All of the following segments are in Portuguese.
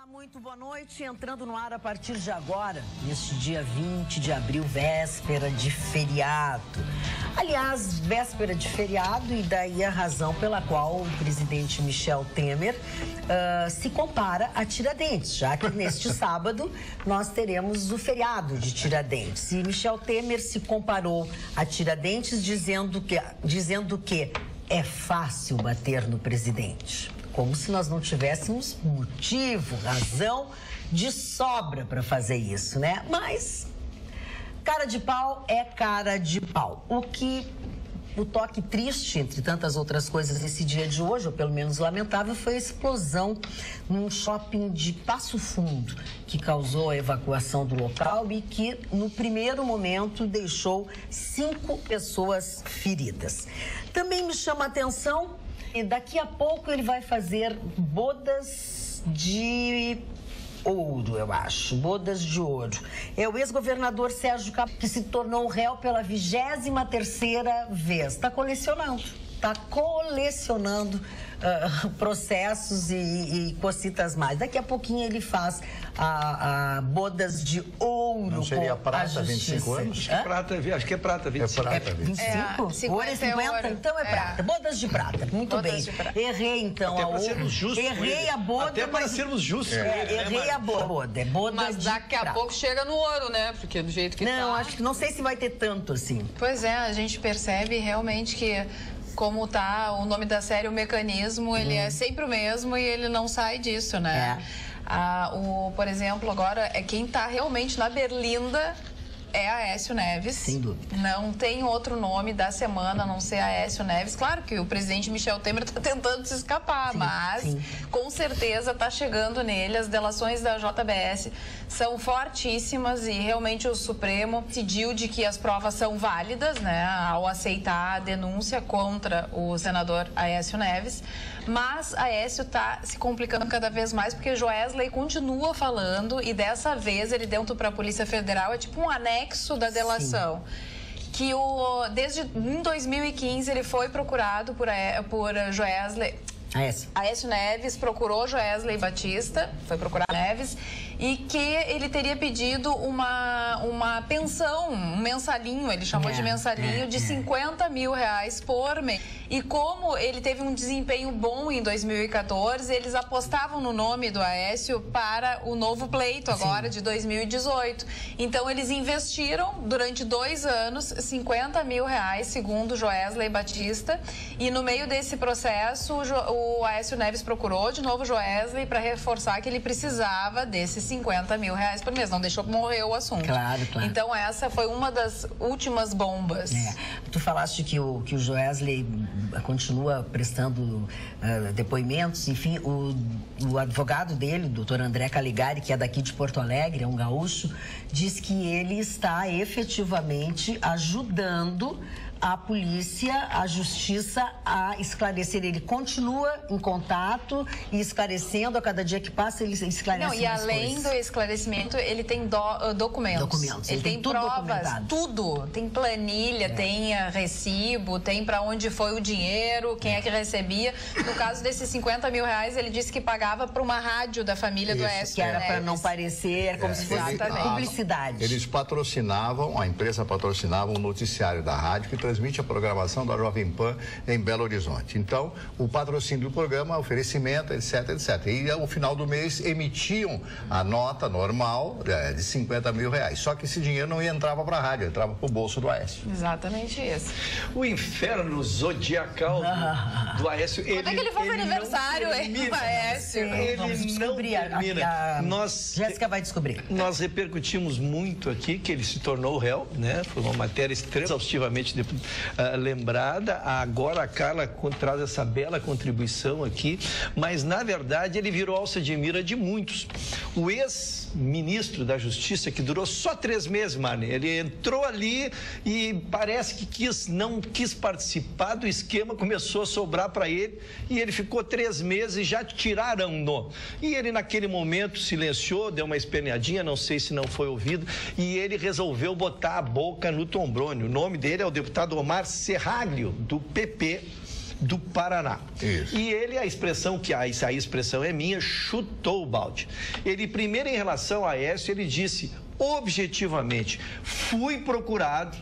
Olá, muito boa noite. Entrando no ar a partir de agora, neste dia 20 de abril, véspera de feriado. Aliás, véspera de feriado, e daí a razão pela qual o presidente Michel Temer se compara a Tiradentes, já que neste sábado nós teremos o feriado de Tiradentes. E Michel Temer se comparou a Tiradentes dizendo que é fácil bater no presidente. Como se nós não tivéssemos motivo, razão de sobra para fazer isso, né? Mas cara de pau é cara de pau. O toque triste, entre tantas outras coisas, nesse dia de hoje, ou pelo menos lamentável, foi a explosão num shopping de Passo Fundo, que causou a evacuação do local e que, no primeiro momento, deixou 5 pessoas feridas. Também me chama a atenção, e daqui a pouco ele vai fazer bodas de ouro, eu acho. Bodas de ouro. É o ex-governador Sérgio Cabral que se tornou réu pela 23ª vez. Está colecionando processos e cocitas mais. Daqui a pouquinho ele faz a bodas de ouro. Não seria prata 25 anos? Acho que é prata 25. É prata 25? Ouro é 50? Então é prata. Bodas de prata. Muito bem. Errei então a ouro. Errei a boda. Até para sermos justos. Errei a boda. É bodas mas daqui a pouco chega no ouro, né? Porque do jeito que não, acho que não sei se vai ter tanto assim. Pois é, a gente percebe realmente que como tá o nome da série, o mecanismo, ele é sempre o mesmo e ele não sai disso, né? Por exemplo, agora, quem tá realmente na berlinda é Aécio Neves. Sem dúvida. Não tem outro nome da semana a não ser Aécio Neves. Claro que o presidente Michel Temer está tentando se escapar, mas com certeza está chegando nele. As delações da JBS são fortíssimas e realmente o Supremo decidiu de que as provas são válidas, né, ao aceitar a denúncia contra o senador Aécio Neves. Mas Aécio está se complicando cada vez mais porque Joesley continua falando e dessa vez ele dentro para a Polícia Federal é tipo um anexo da delação. Que desde em 2015 ele foi procurado por Joesley. Aécio Neves procurou Joesley Batista, foi procurar Neves, e que ele teria pedido uma pensão, um mensalinho, ele chamou de mensalinho, de 50 mil reais por mês. E como ele teve um desempenho bom em 2014, eles apostavam no nome do Aécio para o novo pleito agora de 2018. Então eles investiram durante 2 anos 50 mil reais, segundo Joesley Batista, e no meio desse processo o Aécio Neves procurou de novo Joesley para reforçar que ele precisava desses 50 mil reais por mês. Não deixou morrer o assunto. Claro. Então essa foi uma das últimas bombas. Tu falaste que o Joesley continua prestando depoimentos. Enfim, o advogado dele, o doutor André Caligari, que é daqui de Porto Alegre, é um gaúcho, diz que ele está efetivamente ajudando a polícia, a justiça a esclarecer. Ele continua em contato e esclarecendo a cada dia que passa, ele esclarece mais coisas. E além do esclarecimento, ele tem documentos. Ele tem provas, tudo. Tem planilha, tem recibo, tem para onde foi o dinheiro, quem é que recebia. No caso desses 50 mil reais, ele disse que pagava para uma rádio da família do Aécio que era Neves. para não parecer como se fosse publicidade. Eles patrocinavam, a empresa patrocinava um noticiário da rádio que transmite a programação da Jovem Pan em Belo Horizonte. Então, o patrocínio do programa, oferecimento, etc. E ao final do mês emitiam a nota normal de 50 mil reais. Só que esse dinheiro não entrava para a rádio, entrava para o bolso do Aécio. Exatamente isso. O inferno zodiacal do Aécio. Quando é que ele faz aniversário, do Aécio? Ele não termina. Jéssica vai descobrir. Nós repercutimos muito aqui que ele se tornou réu, né? Foi uma matéria exaustivamente lembrada. Agora a Carla traz essa bela contribuição aqui, mas na verdade ele virou alça de mira de muitos. O ex-ministro da Justiça, que durou só 3 meses, Marne, ele entrou ali e parece que não quis participar do esquema, começou a sobrar para ele e ele ficou 3 meses e já tiraram-no. E ele naquele momento silenciou, deu uma esperneadinha, não sei se não foi ouvido, e ele resolveu botar a boca no tombrônio. O nome dele é o deputado Omar Serraglio, do PP do Paraná. Isso. E ele, a expressão é minha, chutou o balde. Ele, primeiro, em relação a Aécio, ele disse objetivamente: fui procurado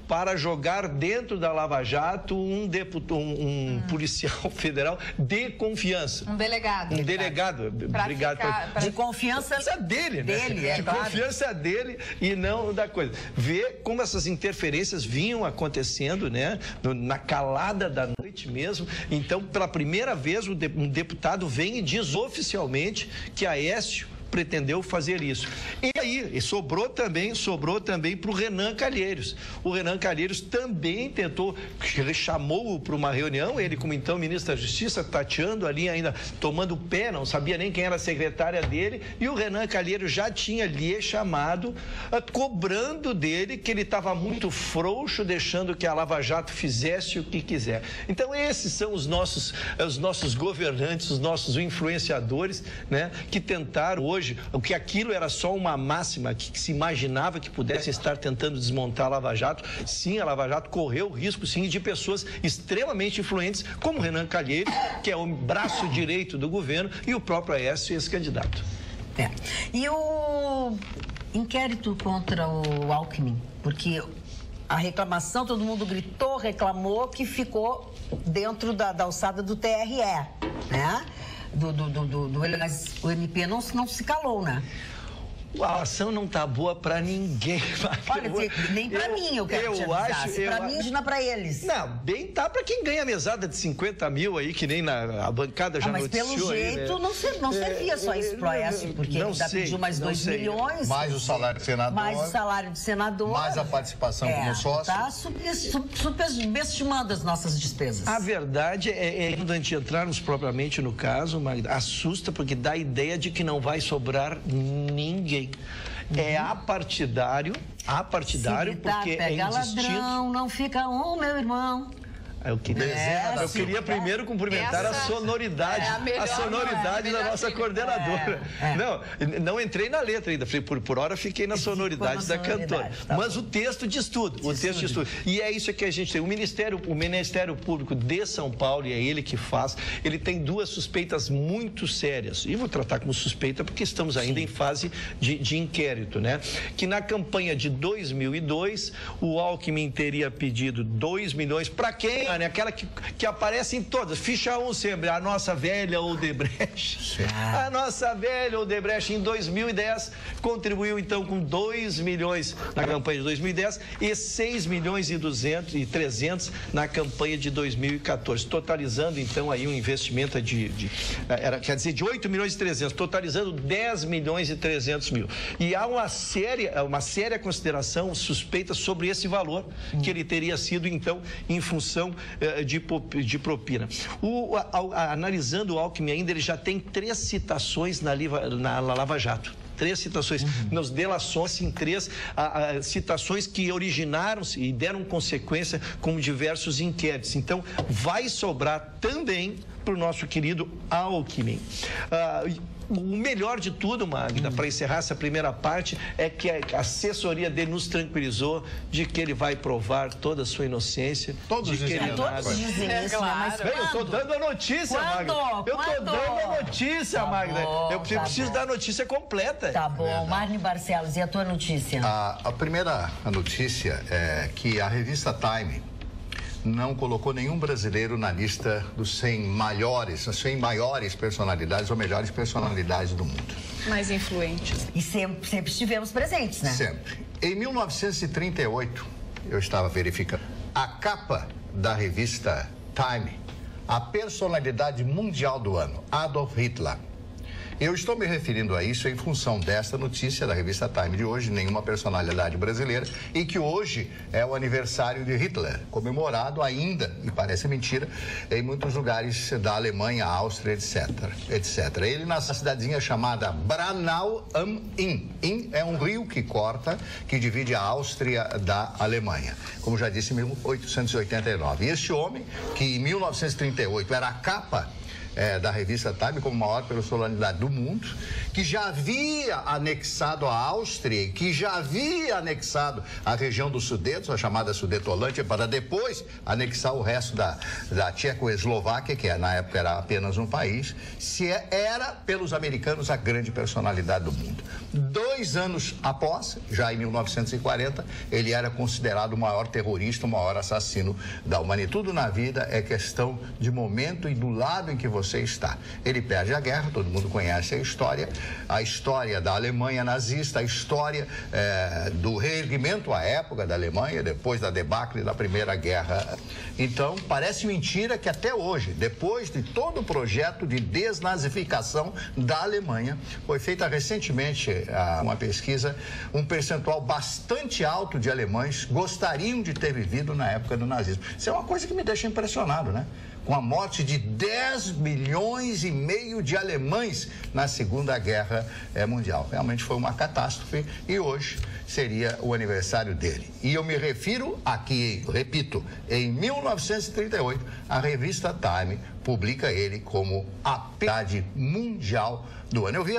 para jogar dentro da Lava Jato um policial federal de confiança. Um delegado. Um delegado. Obrigado. De confiança dele, né? De claro. confiança dele e não da coisa. Ver como essas interferências vinham acontecendo, né? Na calada da noite mesmo. Então, pela primeira vez, um deputado vem e diz oficialmente que Aécio pretendeu fazer isso. E aí, sobrou também para o Renan Calheiros. O Renan Calheiros também tentou, ele chamou-o para uma reunião, ele como então ministro da Justiça, tateando ali ainda, tomando pé, não sabia nem quem era a secretária dele, e o Renan Calheiros já tinha lhe chamado, cobrando dele que ele estava muito frouxo, deixando que a Lava Jato fizesse o que quiser. Então, esses são os nossos governantes, os nossos influenciadores, né, que tentaram hoje, o que aquilo era só uma máxima que se imaginava que pudesse estar tentando desmontar a Lava Jato. Sim, a Lava Jato correu o risco, sim, de pessoas extremamente influentes, como Renan Calheiros, que é o braço direito do governo, e o próprio Aécio, esse candidato. E o inquérito contra o Alckmin, porque a reclamação, todo mundo gritou, reclamou, que ficou dentro da alçada do TRE, né? O MP não se calou, né? A ação não tá boa pra ninguém. Olha, nem pra mim, eu quero te avisar. Pra mim, imagina pra eles. Não, bem tá pra quem ganha mesada de 50 mil aí, que nem a bancada já noticiou. Mas pelo jeito, aí, né? não servia só isso pro Aécio, porque ele ainda pediu mais 2 milhões. Mais o salário do senador. Mais o salário do senador. Mais a participação como sócio. Tá subestimando as nossas despesas. A verdade é quando a gente entrarmos propriamente no caso, Magda, assusta porque dá a ideia de que não vai sobrar ninguém. É apartidário, porque é indistinto. Ladrão, não fica meu irmão. Eu queria primeiro cumprimentar a sonoridade, da nossa coordenadora. Não entrei na letra ainda, por hora fiquei na sonoridade da cantora. Tá, mas o texto diz tudo, E é isso que a gente tem. O Ministério Público de São Paulo, e é ele que faz, ele tem 2 suspeitas muito sérias. E vou tratar como suspeita porque estamos ainda em fase de inquérito, né? Que na campanha de 2002, o Alckmin teria pedido 2 milhões para quem? Aquela que aparece em todas, ficha 1 sempre, a nossa velha Odebrecht. A nossa velha Odebrecht em 2010 contribuiu então com 2 milhões na campanha de 2010 e 6 milhões e 300 na campanha de 2014, totalizando então aí um investimento de 8 milhões e 300, totalizando 10 milhões e 300 mil. E há uma séria consideração suspeita sobre esse valor que ele teria sido então em função de propina. Analisando o Alckmin ainda, ele já tem 3 citações na Lava Jato. 3 citações, nas delações em 3 citações que originaram-se e deram consequência com diversos inquéritos. Então, vai sobrar também para o nosso querido Alckmin. O melhor de tudo, Magda, para encerrar essa primeira parte, é que a assessoria dele nos tranquilizou de que ele vai provar toda a sua inocência. Todos dizem isso, mas eu estou dando a notícia, Magda. Eu estou dando a notícia, Magda. Eu preciso da notícia completa. Tá bom. Marne Barcelos, e a tua notícia? A primeira notícia é que a revista Time não colocou nenhum brasileiro na lista dos 100 maiores personalidades ou melhores personalidades do mundo. Mais influentes. E sempre estivemos presentes, né? Sempre. Em 1938, eu estava verificando, a capa da revista Time, a personalidade mundial do ano, Adolf Hitler. Eu estou me referindo a isso em função desta notícia da revista Time de hoje, nenhuma personalidade brasileira, e que hoje é o aniversário de Hitler, comemorado ainda, e parece mentira, em muitos lugares da Alemanha, Áustria, etc. Ele nasceu na cidadezinha chamada Braunau am Inn. Inn é um rio que divide a Áustria da Alemanha, como já disse, em 1889. E este homem, que em 1938 era a capa da revista Time como maior personalidade do mundo, que já havia anexado a Áustria, que já havia anexado a região dos Sudetos, a chamada Sudetolândia, para depois anexar o resto da Tchecoslováquia, que na época era apenas um país, era pelos americanos a grande personalidade do mundo. 2 anos após, já em 1940, ele era considerado o maior terrorista, o maior assassino da humanidade. Tudo na vida é questão de momento e do lado em que você está. Ele perde a guerra, todo mundo conhece a história da Alemanha nazista, a história do reerguimento à época da Alemanha, depois da debacle da Primeira Guerra. Então, parece mentira que até hoje, depois de todo o projeto de desnazificação da Alemanha, foi feita recentemente uma pesquisa, um percentual bastante alto de alemães gostariam de ter vivido na época do nazismo. Isso é uma coisa que me deixa impressionado, né? Com a morte de 10 milhões e meio de alemães na Segunda Guerra Mundial. Realmente foi uma catástrofe e hoje seria o aniversário dele. E eu me refiro aqui, repito, em 1938, a revista Time publica ele como a personalidade mundial do ano. Eu vi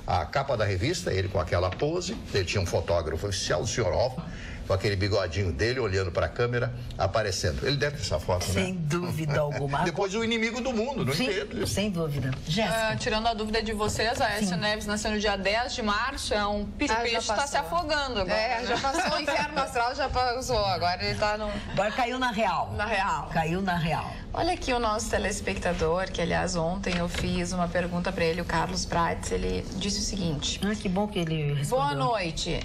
a capa da revista, ele com aquela pose, ele tinha um fotógrafo oficial, o Sr. Hoffman, com aquele bigodinho dele, olhando para a câmera, aparecendo. Ele deve ter essa foto, né? Sem dúvida alguma. Depois o inimigo do mundo, não entendo. Sem dúvida. Jéssica. Tirando a dúvida de vocês, a Aécio Neves nasceu no dia 10 de março, é um peixe que está se afogando agora. Já passou o inferno astral, já passou, agora ele está no... Agora caiu na real. Na real. Caiu na real. Olha aqui o nosso telespectador, que aliás ontem eu fiz uma pergunta para ele, o Carlos Prates, ele disse o seguinte. Que bom que ele respondeu. Boa noite.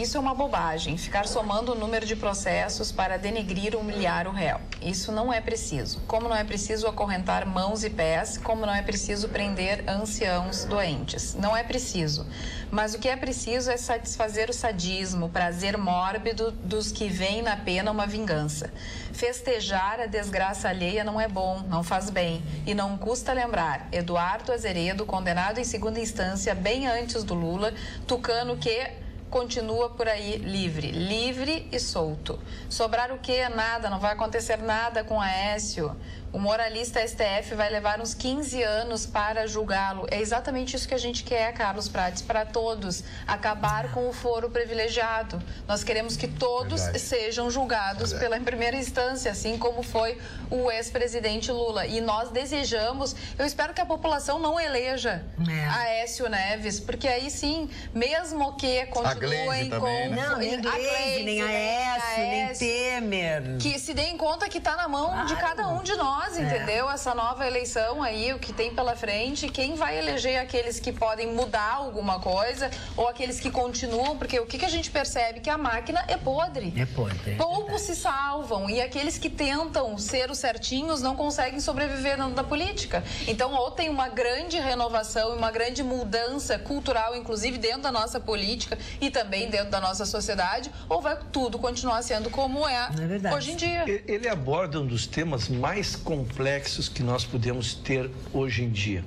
Isso é uma bobagem, ficar somando o número de processos para denegrir ou humilhar o réu. Isso não é preciso. Como não é preciso acorrentar mãos e pés, como não é preciso prender anciãos doentes. Não é preciso. Mas o que é preciso é satisfazer o sadismo, o prazer mórbido dos que veem na pena uma vingança. Festejar a desgraça alheia não é bom, não faz bem. E não custa lembrar, Eduardo Azeredo, condenado em segunda instância, bem antes do Lula, tucano que continua por aí livre e solto. Sobrar o quê? Nada, não vai acontecer nada com Aécio. O moralista STF vai levar uns 15 anos para julgá-lo. É exatamente isso que a gente quer, Carlos Prates, para todos. Acabar com o foro privilegiado. Nós queremos que todos sejam julgados pela primeira instância, assim como foi o ex-presidente Lula. E nós desejamos, eu espero que a população não eleja Aécio Neves, porque aí sim, mesmo que continuem com... Não, nem Gleisi, nem Aécio, nem Temer. Que se deem conta que está na mão de cada um de nós. Entendeu? Essa nova eleição aí, o que tem pela frente, quem vai eleger aqueles que podem mudar alguma coisa ou aqueles que continuam, porque o que a gente percebe? Que a máquina é podre. É podre. Poucos se salvam e aqueles que tentam ser os certinhos não conseguem sobreviver dentro da política. Então, ou tem uma grande renovação e uma grande mudança cultural, inclusive dentro da nossa política e também dentro da nossa sociedade, ou vai tudo continuar sendo como é hoje em dia. Ele aborda um dos temas mais complexos que nós podemos ter hoje em dia,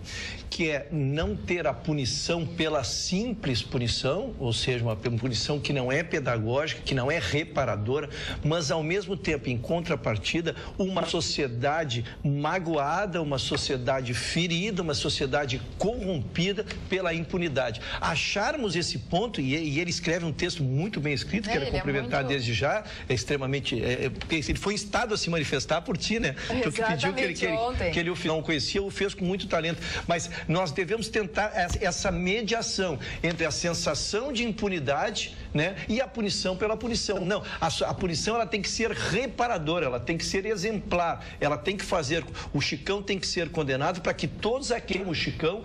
que é não ter a punição pela simples punição, ou seja, uma punição que não é pedagógica, que não é reparadora, mas ao mesmo tempo, em contrapartida, uma sociedade magoada, uma sociedade ferida, uma sociedade corrompida pela impunidade. Acharmos esse ponto, e ele escreve um texto muito bem escrito, quero cumprimentar desde já, é extremamente... ele foi instado a se manifestar por ti, né? Tu que pediu que ele não conhecia, o fez com muito talento, mas nós devemos tentar essa mediação entre a sensação de impunidade, né, e a punição pela punição. Não, a punição ela tem que ser reparadora, ela tem que ser exemplar, ela tem que fazer, o Chicão tem que ser condenado para que todos aqueles como o Chicão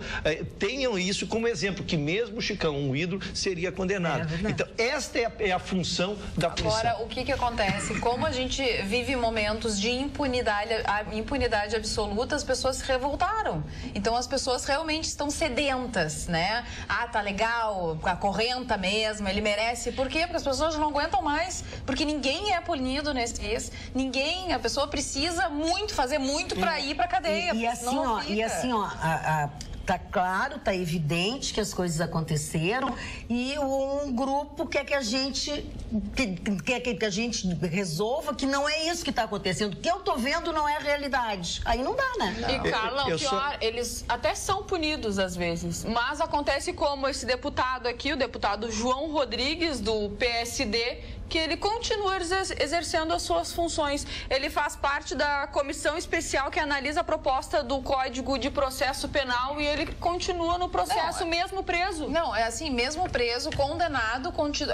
tenham isso como exemplo, que mesmo o Chicão, um ídolo, seria condenado. Então, esta é a função da punição. Agora, o que acontece? Como a gente vive momentos de impunidade absoluta, as pessoas se revoltaram. Então, as pessoas realmente estão sedentas, né? Tá legal, acorrenta mesmo, ele merece. Por quê? Porque as pessoas não aguentam mais, porque ninguém é punido nesse mês, a pessoa precisa fazer muito para ir para cadeia. E assim, ó, Tá claro, tá evidente que as coisas aconteceram e um grupo quer que a gente resolva que não é isso que está acontecendo. O que eu tô vendo não é a realidade. Aí não dá, né? Não. E, Carla, o pior, eles até são punidos às vezes, mas acontece como esse deputado aqui, o deputado João Rodrigues, do PSD, que ele continua exercendo as suas funções. Ele faz parte da comissão especial que analisa a proposta do Código de Processo Penal e ele continua no processo mesmo preso. Não, é assim, mesmo preso, condenado,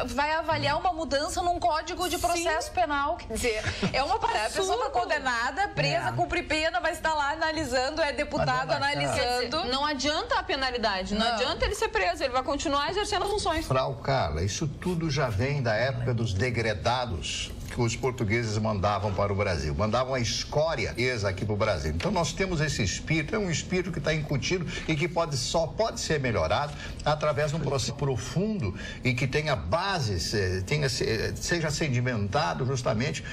vai avaliar uma mudança num Código de Processo Penal. Quer dizer, é uma parada. A pessoa está condenada, presa, cumpre pena, vai estar lá analisando, é deputado analisando. Não adianta a penalidade, não adianta ele ser preso, ele vai continuar exercendo as funções. Frau Carla, isso tudo já vem da época dos degredados que os portugueses mandavam para o Brasil, mandavam a escória aqui para o Brasil. Então nós temos esse espírito, é um espírito que está incutido e que só pode ser melhorado através de um processo profundo e que tenha bases, seja sedimentado justamente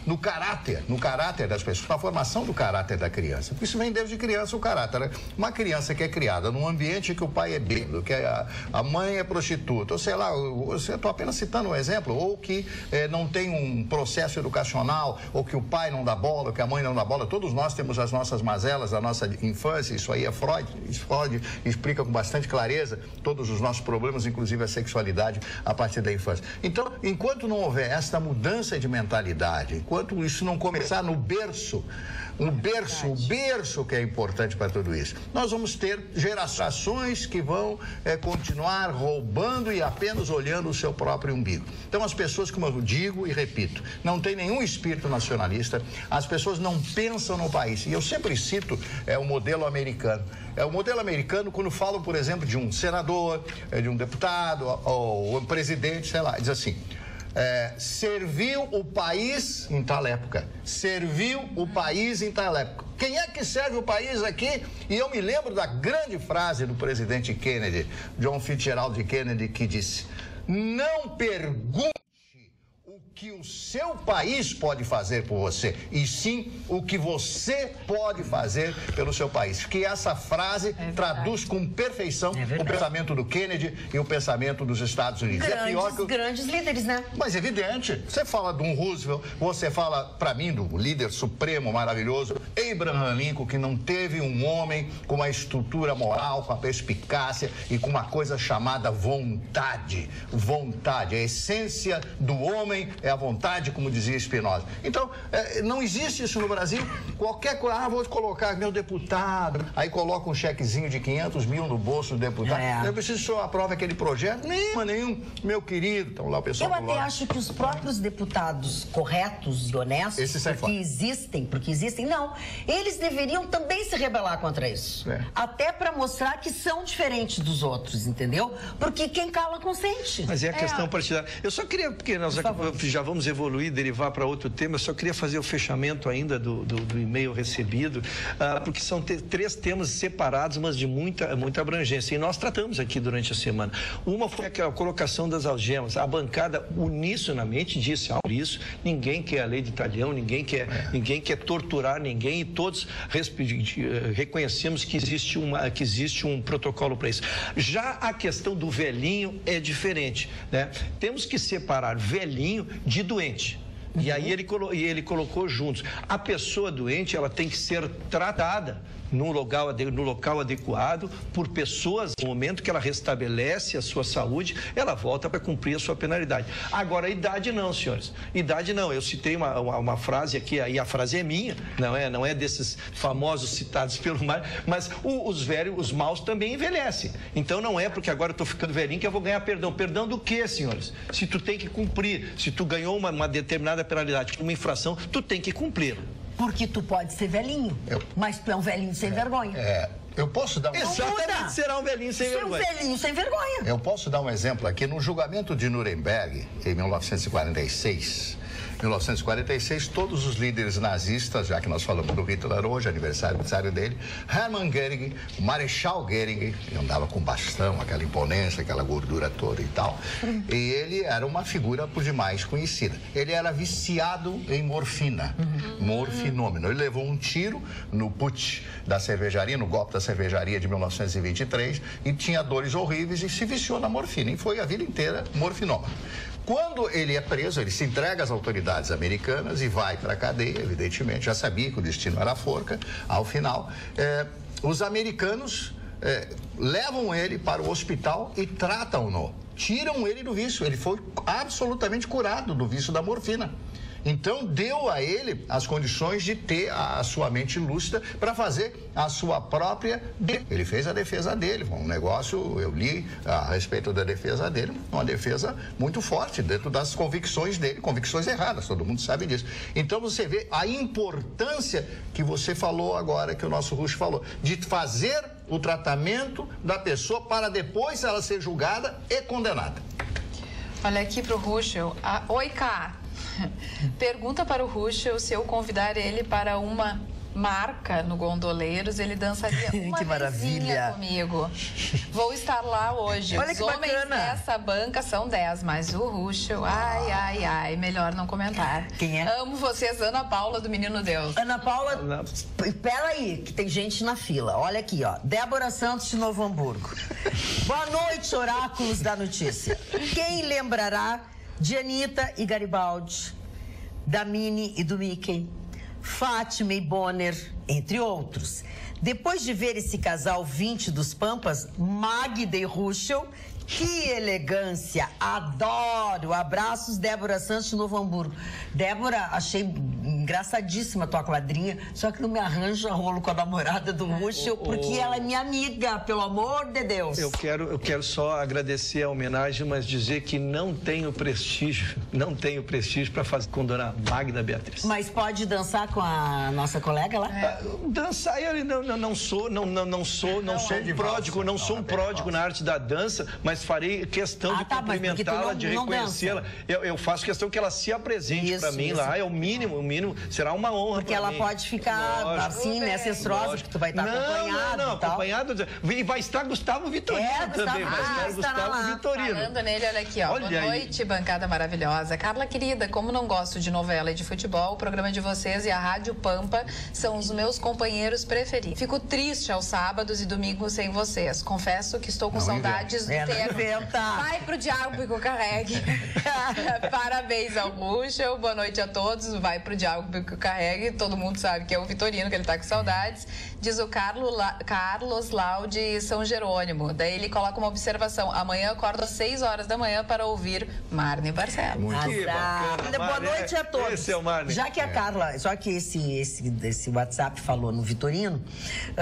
no caráter das pessoas, na formação do caráter da criança. Porque isso vem desde criança o caráter, né? Uma criança que é criada num ambiente que o pai é bêbado, que a mãe é prostituta, ou sei lá, eu estou apenas citando um exemplo, ou que não tem um processo educacional, ou que o pai não dá bola, ou que a mãe não dá bola. Todos nós temos as nossas mazelas da nossa infância, isso aí é Freud. Freud explica com bastante clareza todos os nossos problemas, inclusive a sexualidade, a partir da infância. Então, enquanto não houver esta mudança de mentalidade, enquanto isso não começar no berço, o berço que é importante para tudo isso, nós vamos ter gerações que vão continuar roubando e apenas olhando o seu próprio umbigo. Então, as pessoas, como eu digo e repito, não tem nenhum espírito nacionalista, as pessoas não pensam no país. E eu sempre cito o modelo americano. O modelo americano, quando falam, por exemplo, de um senador, de um deputado ou um presidente, sei lá, diz assim: serviu o país em tal época. Serviu o país em tal época. Quem é que serve o país aqui? E eu me lembro da grande frase do presidente Kennedy, John Fitzgerald Kennedy, que disse: não pergunte o que o seu país pode fazer por você, e sim o que você pode fazer pelo seu país. Que essa frase traduz com perfeição o pensamento do Kennedy e o pensamento dos Estados Unidos. Grandes líderes, né? Mas evidente, você fala de um Roosevelt, você fala, para mim, do líder supremo maravilhoso, Abraham Lincoln, que não teve um homem com uma estrutura moral, com a perspicácia e com uma coisa chamada vontade. Vontade, a essência do homem é a vontade, como dizia Spinoza. Então, não existe isso no Brasil. Qualquer coisa, vou colocar meu deputado, aí coloca um chequezinho de 500 mil no bolso do deputado. Eu preciso que o senhor aprove aquele projeto. Nenhum, meu querido. Então, lá o pessoal... Eu até acho que os próprios deputados corretos e honestos, porque existem, não. Eles deveriam também se rebelar contra isso. Até para mostrar que são diferentes dos outros, entendeu? Porque quem cala consente. Mas é a questão partidária. Eu só queria, porque nós já vamos evoluir, derivar para outro tema, eu só queria fazer o fechamento ainda do e-mail recebido, porque são três temas separados, mas de muita abrangência. E nós tratamos aqui durante a semana. Uma foi a colocação das algemas. A bancada unissionamente disse isso, ninguém quer a lei de Italião, ninguém quer torturar ninguém, e todos reconhecemos que existe um protocolo para isso. Já a questão do velhinho é diferente, né? Temos que separar velhinho de doente. E aí ele colocou juntos. A pessoa doente, ela tem que ser tratada no local adequado por pessoas. No momento que ela restabelece a sua saúde, ela volta para cumprir a sua penalidade. Agora, a idade não, senhores. Idade não. Eu citei uma frase aqui, aí a frase é minha, não é desses famosos citados pelo Mário, mas os velhos, os maus também envelhecem. Então não é porque agora eu estou ficando velhinho que eu vou ganhar perdão. Perdão do quê, senhores? Se tu tem que cumprir, se tu ganhou uma determinada penalidade, uma infração, tu tem que cumprir. Porque tu pode ser velhinho, mas tu é um velhinho sem vergonha. Eu posso dar um Exatamente, será um velhinho sem vergonha. Um velhinho sem vergonha. Eu posso dar um exemplo aqui. No julgamento de Nuremberg, em 1946, 1946, todos os líderes nazistas, já que nós falamos do Hitler hoje, aniversário dele, Hermann Göring, o Marechal Göring, que andava com bastão, aquela imponência, aquela gordura toda e tal, e ele era uma figura por demais conhecida. Ele era viciado em morfina, morfinômeno. Ele levou um tiro no putsch da cervejaria, no golpe da cervejaria de 1923, e tinha dores horríveis e se viciou na morfina, e foi a vida inteira morfinômano. Quando ele é preso, ele se entrega às autoridades americanas e vai para a cadeia, evidentemente, já sabia que o destino era a forca, ao final. Os americanos levam ele para o hospital e tratam-no, tiram ele do vício. Ele foi absolutamente curado do vício da morfina. Então, deu a ele as condições de ter a sua mente lúcida para fazer a sua própria... Ele fez a defesa dele, um negócio, eu li a respeito da defesa dele, uma defesa muito forte dentro das convicções dele, convicções erradas, todo mundo sabe disso. Então, você vê a importância que você falou agora, que o nosso Rush falou, de fazer o tratamento da pessoa para depois ela ser julgada e condenada. Olha aqui para o Ruschel. Oi, Cá. Pergunta para o Ruschel se eu convidar ele para uma marca no Gondoleiros, ele dançaria uma que maravilha comigo. Vou estar lá hoje. Olha Os que homens bacana. Dessa banca são 10, mas o Ruschel, ai, melhor não comentar. Quem é? Amo vocês, Ana Paula do Menino Deus. Ana Paula, peraí, que tem gente na fila. Olha aqui, ó. Débora Santos de Novo Hamburgo. Boa noite, oráculos da notícia. Quem lembrará de Anitta e Garibaldi, da Minnie e do Mickey, Fátima e Bonner, entre outros. Depois de ver esse casal 20 dos Pampas, Magda e Ruschel, que elegância, adoro. Abraços, Débora Santos de Novo Hamburgo. Débora, achei engraçadíssima a tua quadrinha, só que não me arranja rolo com a namorada do Ruschel, porque ela é minha amiga, pelo amor de Deus. Eu quero só agradecer a homenagem, mas dizer que não tenho prestígio para fazer com Dona Magda Beatriz. Mas pode dançar com a nossa colega lá? Dançar, eu não sou um pródigo na arte da dança, mas farei questão de cumprimentá-la, de reconhecê-la. Eu faço questão que ela se apresente para mim lá, é o mínimo, será uma honra. Porque ela pode ficar assim, né, cestrosa, que tu vai estar acompanhado. Não, acompanhado. E vai estar Gustavo Vitorino também. Vai estar Gustavo Vitorino. Falando nele, olha aqui, ó. Boa noite, bancada maravilhosa. Carla querida, como não gosto de novela e de futebol, o programa de vocês e a Rádio Pampa são os meus companheiros preferidos. Fico triste aos sábados e domingos sem vocês. Confesso que estou com saudades do tempo. Vai pro diabo que eu carregue. Parabéns ao Ruschel, boa noite a todos. Vai pro diabo que eu carregue. Todo mundo sabe que é o Vitorino, que ele tá com saudades. Diz o Carlos Lau de São Jerônimo. Daí ele coloca uma observação. Amanhã eu acordo às 6 horas da manhã para ouvir Marne Barcelos. Muito bacana. Boa noite a todos. Esse é o Marne. Já que a Carla, só que esse WhatsApp falou no Vitorino,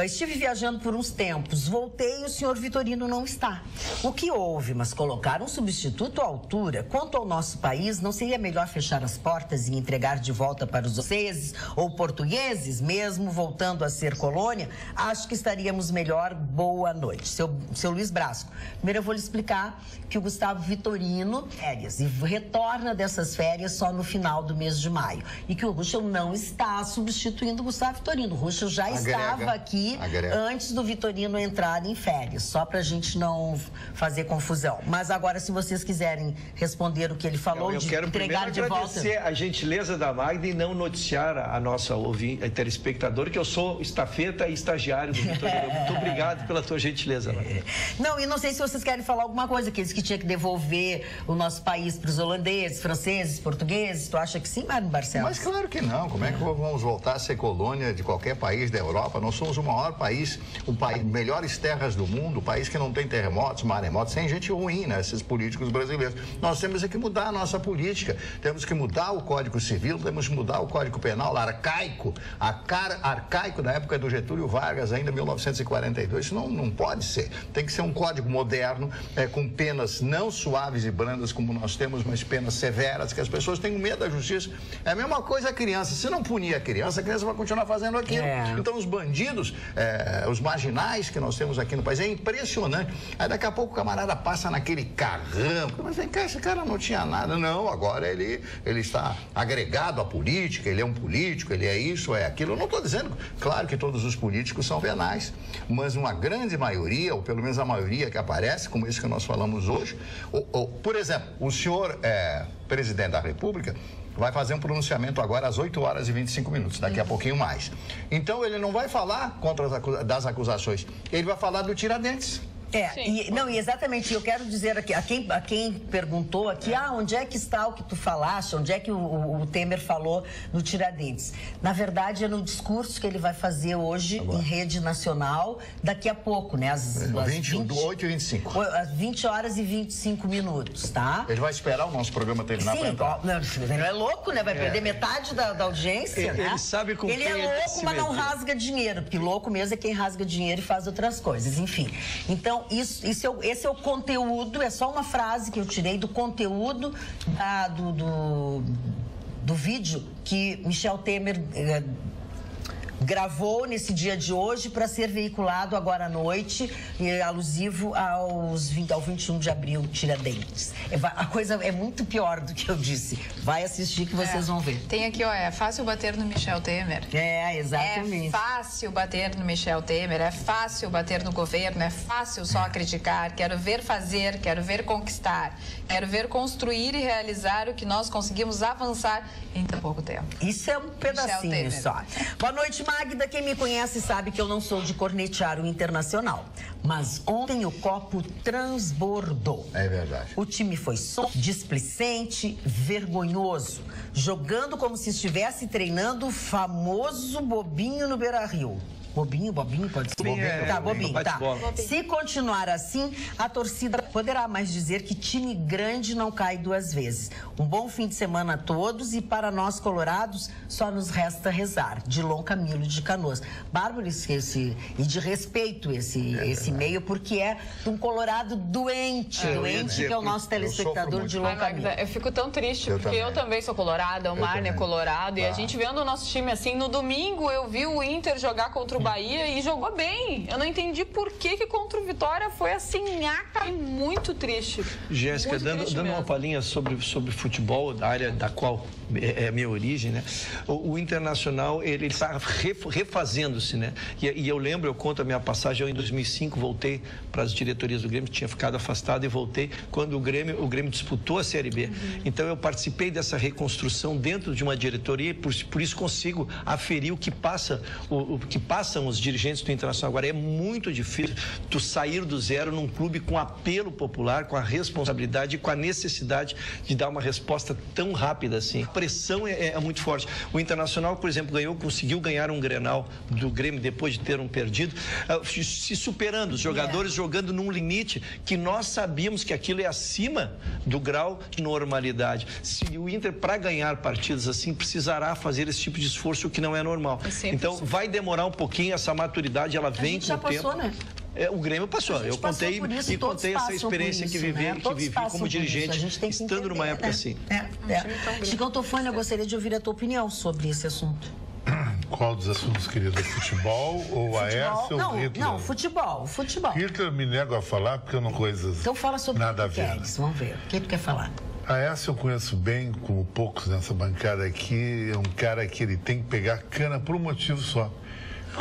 estive viajando por uns tempos, voltei e o senhor Vitorino não está. O que houve? Mas colocar um substituto à altura. Quanto ao nosso país, não seria melhor fechar as portas e entregar de volta para os franceses ou portugueses, mesmo voltando a ser colônia? Acho que estaríamos melhor. Boa noite. Seu Luiz Brasco. Primeiro eu vou lhe explicar que o Gustavo Vitorino férias e retorna dessas férias só no final do mês de maio. E que o Ruschel não está substituindo o Gustavo Vitorino. O Ruschel já estava aqui antes do Vitorino entrar em férias, só pra gente não fazer confusão. Mas agora, se vocês quiserem responder o que ele falou, de entregar de volta... Eu quero agradecer a gentileza da Magda e não noticiar a nossa telespectadora que eu sou estafeta e estagiário do Vitorino. Muito obrigado pela tua gentileza, Magda. Não, e não sei se vocês querem falar alguma coisa, aqueles que tinham que devolver o nosso país para os holandeses, franceses, portugueses. Tu acha que sim, Marne Barcelos? Mas claro que não. Como é que vamos voltar a ser colônia de qualquer país da Europa? Nós somos o maior país, o país, melhores terras do mundo, o país que não tem terremotos, maremotos, sem gente ruim, né? Esses políticos brasileiros. Nós temos que mudar a nossa política, temos que mudar o Código Civil, temos que mudar o Código Penal arcaico, arcaico da época do Getúlio Vargas, ainda 1942. Isso não pode ser. Tem que ser um código moderno, com penas não suaves e brandas como nós temos, mas penas severas, que as pessoas tenham medo da justiça. É a mesma coisa a criança. Se não punir a criança vai continuar fazendo aquilo. Então, os bandidos, os marginais que nós temos aqui no país, é impressionante. Aí, daqui a pouco, o camarada passa naquele carrão. Mas vem cá, esse cara não tinha nada. Não, agora ele está agregado à política, ele é um político, ele é isso, é aquilo. Eu não estou dizendo, claro que todos os políticos são venais, mas uma grande maioria, ou pelo menos a maioria que aparece, como isso que nós falamos hoje, por exemplo, o senhor presidente da República vai fazer um pronunciamento agora às 8 horas e 25 minutos, daqui a pouquinho mais. Então, ele não vai falar das acusações, ele vai falar do Tiradentes. E exatamente, eu quero dizer aqui, a quem perguntou aqui, onde é que está o que tu falaste, onde é que o Temer falou no Tiradentes? Na verdade, é no discurso que ele vai fazer hoje em rede nacional, daqui a pouco, né? Às 8 e 25. Às 20 horas e 25 minutos, tá? Ele vai esperar o nosso programa terminar para entrar. Ele não é louco, né? Vai perder metade da audiência, né? Ele sabe com ele é louco, mas não rasga dinheiro, porque louco mesmo é quem rasga dinheiro e faz outras coisas, enfim. Então, esse é o conteúdo, é só uma frase que eu tirei do conteúdo do vídeo que Michel Temer gravou nesse dia de hoje para ser veiculado agora à noite, alusivo ao 21 de abril, Tiradentes. A coisa é muito pior do que eu disse. Vai assistir que vocês vão ver. Tem aqui, é fácil bater no Michel Temer. Exatamente. É fácil bater no Michel Temer, é fácil bater no governo, é fácil só criticar. Quero ver fazer, quero ver conquistar, quero ver construir e realizar o que nós conseguimos avançar em tão pouco tempo. Isso é um pedacinho só. Boa noite, Magda. Quem me conhece sabe que eu não sou de cornetear o Internacional. Mas ontem o copo transbordou. É verdade. O time foi displicente, vergonhoso, jogando como se estivesse treinando o famoso bobinho no Beira-Rio. Bobinho, pode ser? Bobinho, tá. Se continuar assim, a torcida poderá mais dizer que time grande não cai duas vezes. Um bom fim de semana a todos e para nós colorados, só nos resta rezar. Dilon Camilo de Canoas. Bárbaro, e de respeito esse e-mail, porque é de um colorado doente, que é o nosso telespectador Dilon Camilo. Eu fico tão triste, porque eu também sou colorada, o Marne é colorado, e a gente vendo o nosso time assim, no domingo eu vi o Inter jogar contra o Bahia e jogou bem. Eu não entendi por que contra o Vitória foi assim, muito triste. Jéssica, dando uma palhinha sobre futebol, da área da qual é a minha origem, né? O Internacional, ele está refazendo-se, né? E eu lembro, eu conto a minha passagem, eu em 2005 voltei para as diretorias do Grêmio, tinha ficado afastado e voltei quando o Grêmio disputou a Série B. Então eu participei dessa reconstrução dentro de uma diretoria e por isso consigo aferir o que passam os dirigentes do Internacional. Agora é muito difícil tu sair do zero num clube com apelo popular, com a responsabilidade e com a necessidade de dar uma resposta tão rápida assim. A pressão é muito forte. O Internacional, por exemplo, conseguiu ganhar um Grenal do Grêmio depois de ter um perdido, se superando, os jogadores jogando num limite que nós sabíamos que aquilo é acima do grau de normalidade. Se o Inter, para ganhar partidas assim, precisará fazer esse tipo de esforço, o que não é normal. Então, vai demorar um pouquinho, essa maturidade, ela vem com o tempo. Passou, né? O Grêmio passou. Eu contei essa experiência que vivi como dirigente, estando numa época assim. Chicão Tofani, eu gostaria de ouvir a tua opinião sobre esse assunto. Qual dos assuntos, querido? Futebol ou Aécio ou Hitler? Não, futebol. Hitler me nego a falar porque eu não conheço então fala sobre nada o que queres. Vamos ver. O que tu quer falar? Aécio eu conheço bem, como poucos nessa bancada aqui. É um cara que ele tem que pegar cana por um motivo só.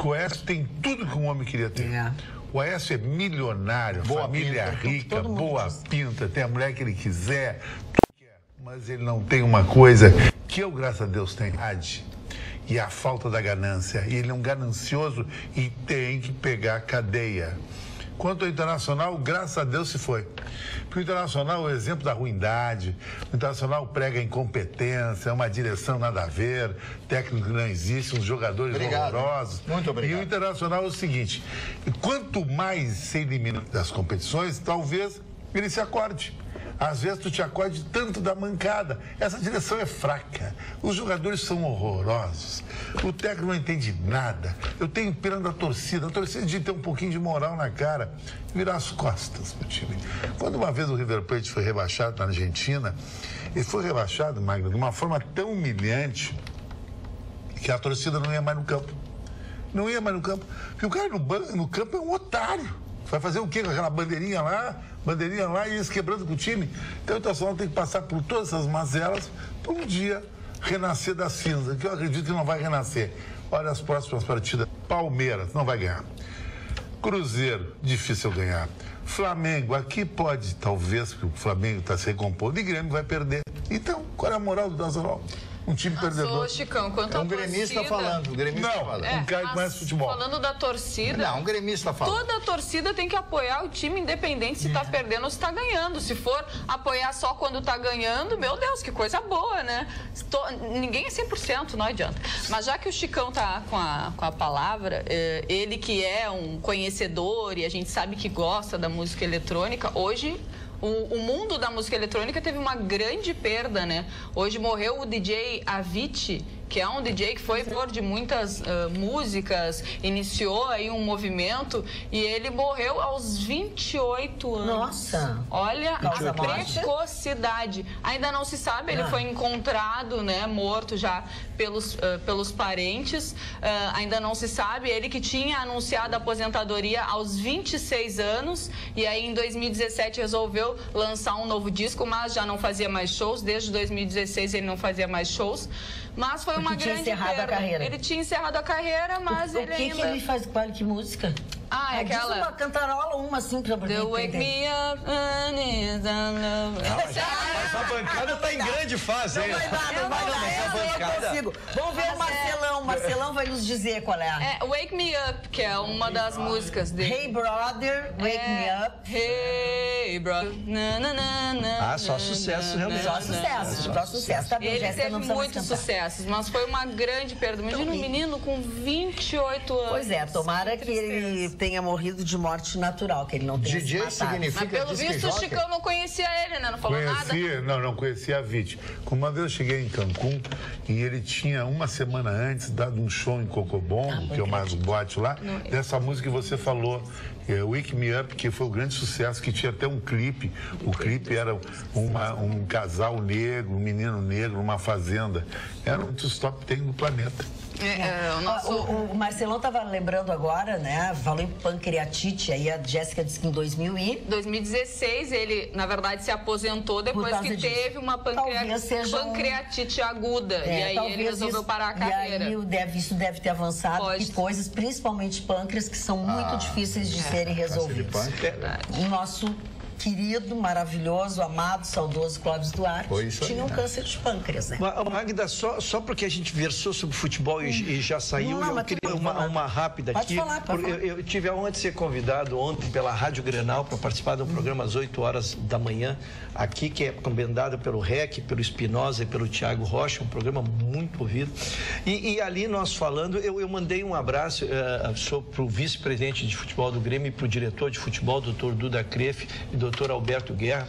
O Aécio tem tudo que um homem queria ter. O Aécio é milionário, família rica, boa pinta, tem a mulher que ele quiser, mas ele não tem uma coisa que eu, graças a Deus, tenho. E a falta da ganância. E ele é um ganancioso e tem que pegar cadeia. Quanto ao Internacional, graças a Deus se foi. Porque o Internacional é o exemplo da ruindade, o Internacional prega a incompetência, uma direção nada a ver, técnico não existe, uns jogadores horrorosos. Muito obrigado. E o Internacional é o seguinte, quanto mais se elimina das competições, talvez ele se acorde. Às vezes tu te acode tanto da mancada. Essa direção é fraca. Os jogadores são horrorosos. O técnico não entende nada. Eu tenho pena da torcida. A torcida de ter um pouquinho de moral na cara, virar as costas pro time. Quando uma vez o River Plate foi rebaixado na Argentina, ele foi rebaixado, Magda, de uma forma tão humilhante que a torcida não ia mais no campo. Não ia mais no campo. Porque o cara no campo é um otário. Vai fazer o quê com aquela bandeirinha lá e eles quebrando com o time? Então o Internacional tem que passar por todas essas mazelas para um dia renascer da cinza, que eu acredito que não vai renascer. Olha as próximas partidas. Palmeiras, não vai ganhar. Cruzeiro, difícil ganhar. Flamengo, aqui pode, talvez, porque o Flamengo está se recompondo e Grêmio vai perder. Então, qual é a moral do Internacional? Um time perdedor. Ô, Chicão, quanto um gremista falando. Um cara que conhece futebol. Falando da torcida. Não, um gremista falando. Toda a torcida tem que apoiar o time, independente se tá perdendo ou se tá ganhando. Se for apoiar só quando tá ganhando, meu Deus, que coisa boa, né? Ninguém é 100%, não adianta. Mas já que o Chicão tá com a palavra, ele que é um conhecedor e a gente sabe que gosta da música eletrônica, hoje o mundo da música eletrônica teve uma grande perda, né? Hoje morreu o DJ Avicii, que é um DJ que foi autor de muitas músicas, iniciou aí um movimento e ele morreu aos 28 anos. Nossa! Olha a precocidade. Ainda não se sabe, ele foi encontrado, né, morto já pelos parentes. Ainda não se sabe, ele que tinha anunciado a aposentadoria aos 26 anos e aí em 2017 resolveu lançar um novo disco, mas já não fazia mais shows. Desde 2016 ele não fazia mais shows. Mas foi uma grande perda. A carreira. Ele tinha encerrado a carreira, mas ele ainda... O que ele faz? Qual que música? Ah, é aquela... Diz uma cantarola, uma assim, pra The Wake Me Up, Mas a bancada tá em grande fase, hein? Não vai dar, eu consigo. Vamos ver o Marcelão. O Marcelão vai nos dizer qual é. Wake Me Up, que é uma das músicas dele. Hey Brother, Wake Me Up. Hey Brother. Só sucesso, realmente. Só sucesso. Tá bem, ele Jéssica, teve muitos sucessos, mas foi uma grande perda. Imagina um menino com 28 anos. Pois é, tomara que ele tenha morrido de morte natural, que ele não tenha DJ se matado. significa. Mas pelo visto o Chicão não conhecia ele, né? Não falou nada. Não conhecia a Avicii. Uma vez eu cheguei em Cancún e ele tinha uma semana antes dado um show em Cocobongo, que é o mais boate lá, dessa música que você falou, Wake Me Up, que foi um grande sucesso, que tinha até um clipe. O clipe era um casal negro, um menino negro, numa fazenda. Era um dos top 10 do planeta. O Marcelão estava lembrando agora, né? Falou em pancreatite, aí a Jéssica disse que em 2016 ele, na verdade, se aposentou depois que teve uma pancreatite aguda. E aí ele resolveu parar a carreira. E aí isso deve ter avançado e coisas, principalmente pâncreas, que são muito difíceis de serem resolvidos. O nosso querido, maravilhoso, amado, saudoso Clóvis Duarte tinha um câncer de pâncreas, né? Magda, só porque a gente versou sobre futebol e já saiu, eu queria uma rápida aqui. Pode falar. Eu tive a honra de ser convidado ontem pela Rádio Grenal para participar de um programa às 8 horas da manhã, aqui, que é encomendado pelo REC, pelo Espinosa e pelo Tiago Rocha, um programa muito ouvido. E ali nós falando, eu mandei um abraço para o vice-presidente de futebol do Grêmio e para o diretor de futebol, doutor Duda Crefe e doutor Alberto Guerra,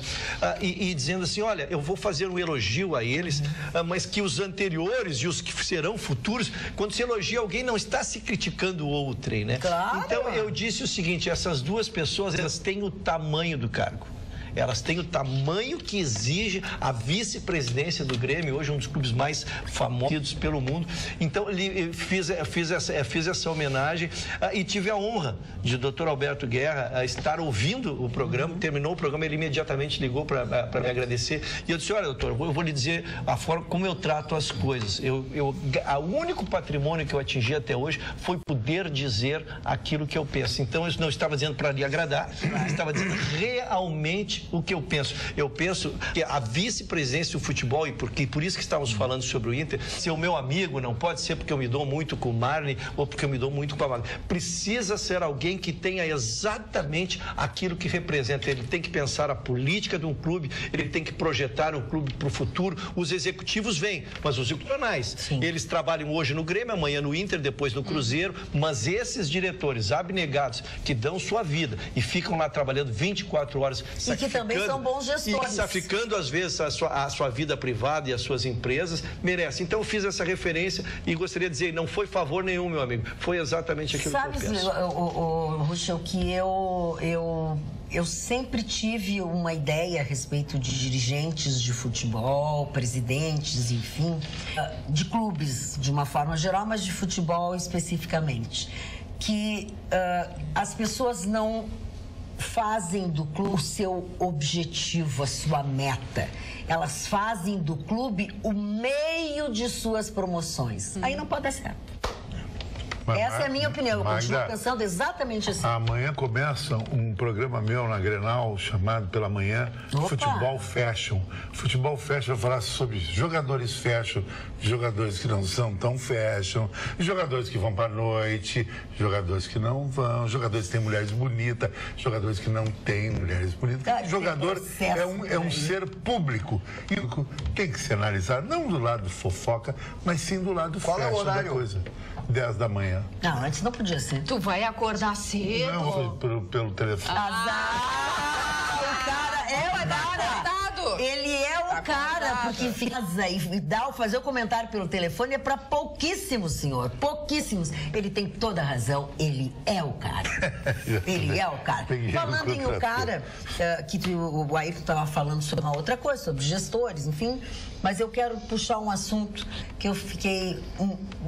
e dizendo assim, olha, eu vou fazer um elogio a eles, mas que os anteriores e os que serão futuros, quando se elogia alguém, não está se criticando o outrem, né? Claro. Então eu disse o seguinte, essas duas pessoas, elas têm o tamanho do cargo. Elas têm o tamanho que exige a vice-presidência do Grêmio, hoje um dos clubes mais famosos pelo mundo. Então, fiz essa homenagem e tive a honra de Dr. Alberto Guerra estar ouvindo o programa. Terminou o programa, ele imediatamente ligou para me agradecer. E eu disse, olha, doutor, eu vou lhe dizer a forma como eu trato as coisas. O único patrimônio que eu atingi até hoje foi poder dizer aquilo que eu penso. Então, eu não estava dizendo para lhe agradar, estava dizendo realmente o que eu penso. Eu penso que a vice-presidência do futebol, e por isso que estávamos falando sobre o Inter, ser o meu amigo não pode ser porque eu me dou muito com o Marley ou porque eu me dou muito com a Magda. Precisa ser alguém que tenha exatamente aquilo que representa. Ele tem que pensar a política de um clube, ele tem que projetar um clube para o futuro. Os executivos vêm, mas os executivos, eles trabalham hoje no Grêmio, amanhã no Inter, depois no Cruzeiro, mas esses diretores abnegados que dão sua vida e ficam lá trabalhando 24 horas, e que também são bons gestores. E sacrificando, às vezes, a sua vida privada e as suas empresas, merece. Então, eu fiz essa referência e gostaria de dizer, não foi favor nenhum, meu amigo. Foi exatamente aquilo que eu penso. Ruschel, que eu sempre tive uma ideia a respeito de dirigentes de futebol, presidentes, enfim, de clubes de uma forma geral, mas de futebol especificamente, que as pessoas não fazem do clube o seu objetivo, a sua meta. Elas fazem do clube o meio de suas promoções. Aí não pode dar certo. Essa é a minha opinião, eu continuo pensando exatamente assim. Amanhã começa um programa meu na Grenal, chamado pela manhã Futebol Fashion. Futebol Fashion vai falar sobre jogadores fashion, jogadores que não são tão fashion, jogadores que vão para a noite, jogadores que não vão, jogadores que têm mulheres bonitas, jogadores que não têm mulheres bonitas. Jogador é um ser público e tem que se analisar, não do lado fofoca, mas sim do lado fashion da coisa. 10 da manhã. Não, antes não podia ser. Tu vai acordar cedo? Não, pelo telefone. O cara é o cara. Ele é o cara, porque fazer o comentário pelo telefone é para pouquíssimos, senhor. Pouquíssimos. Ele tem toda a razão. Ele é o cara. Ele é o cara. Falando em o cara, que o Ayrton estava falando sobre uma outra coisa, sobre gestores, enfim. Mas eu quero puxar um assunto que eu fiquei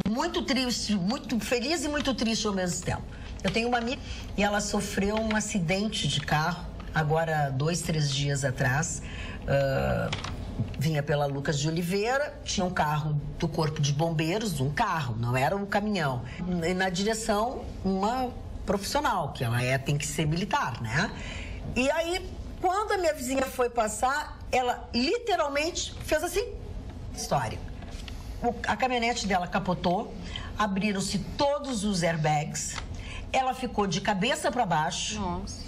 muito triste, muito feliz e muito triste ao mesmo tempo. Eu tenho uma amiga e ela sofreu um acidente de carro, agora 2, 3 dias atrás. Vinha pela Lucas de Oliveira, tinha um carro do Corpo de Bombeiros, um carro, não era um caminhão. E na direção, uma profissional, que ela tem que ser militar, né? E aí, quando a minha vizinha foi passar, ela literalmente fez assim, história. A caminhonete dela capotou, abriram-se todos os airbags, ela ficou de cabeça para baixo. Nossa.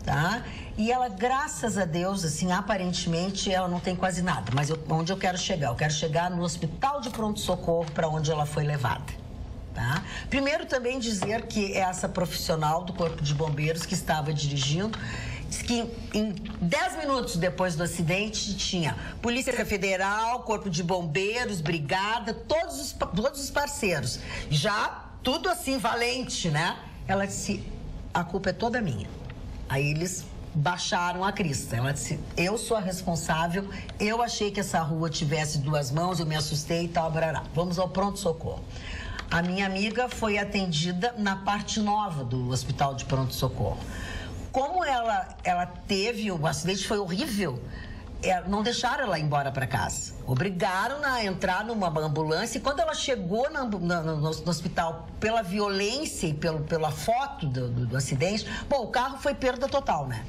Tá? E ela, graças a Deus, assim, aparentemente ela não tem quase nada. Mas onde eu quero chegar? Eu quero chegar no hospital de pronto-socorro para onde ela foi levada. Tá? Primeiro também dizer que essa profissional do Corpo de Bombeiros que estava dirigindo, diz que em 10 minutos depois do acidente tinha Polícia Federal, Corpo de Bombeiros, Brigada, todos os parceiros. Já tudo assim, valente, né? Ela disse, a culpa é toda minha. Aí eles baixaram a crista. Ela disse, eu sou a responsável, eu achei que essa rua tivesse 2 mãos, eu me assustei e tal, brará. Vamos ao pronto-socorro. A minha amiga foi atendida na parte nova do hospital de pronto-socorro. Como ela teve, o acidente foi horrível, não deixaram ela ir embora para casa. Obrigaram a entrar numa ambulância e quando ela chegou no hospital, pela violência e pela foto do acidente, bom, o carro foi perda total, né?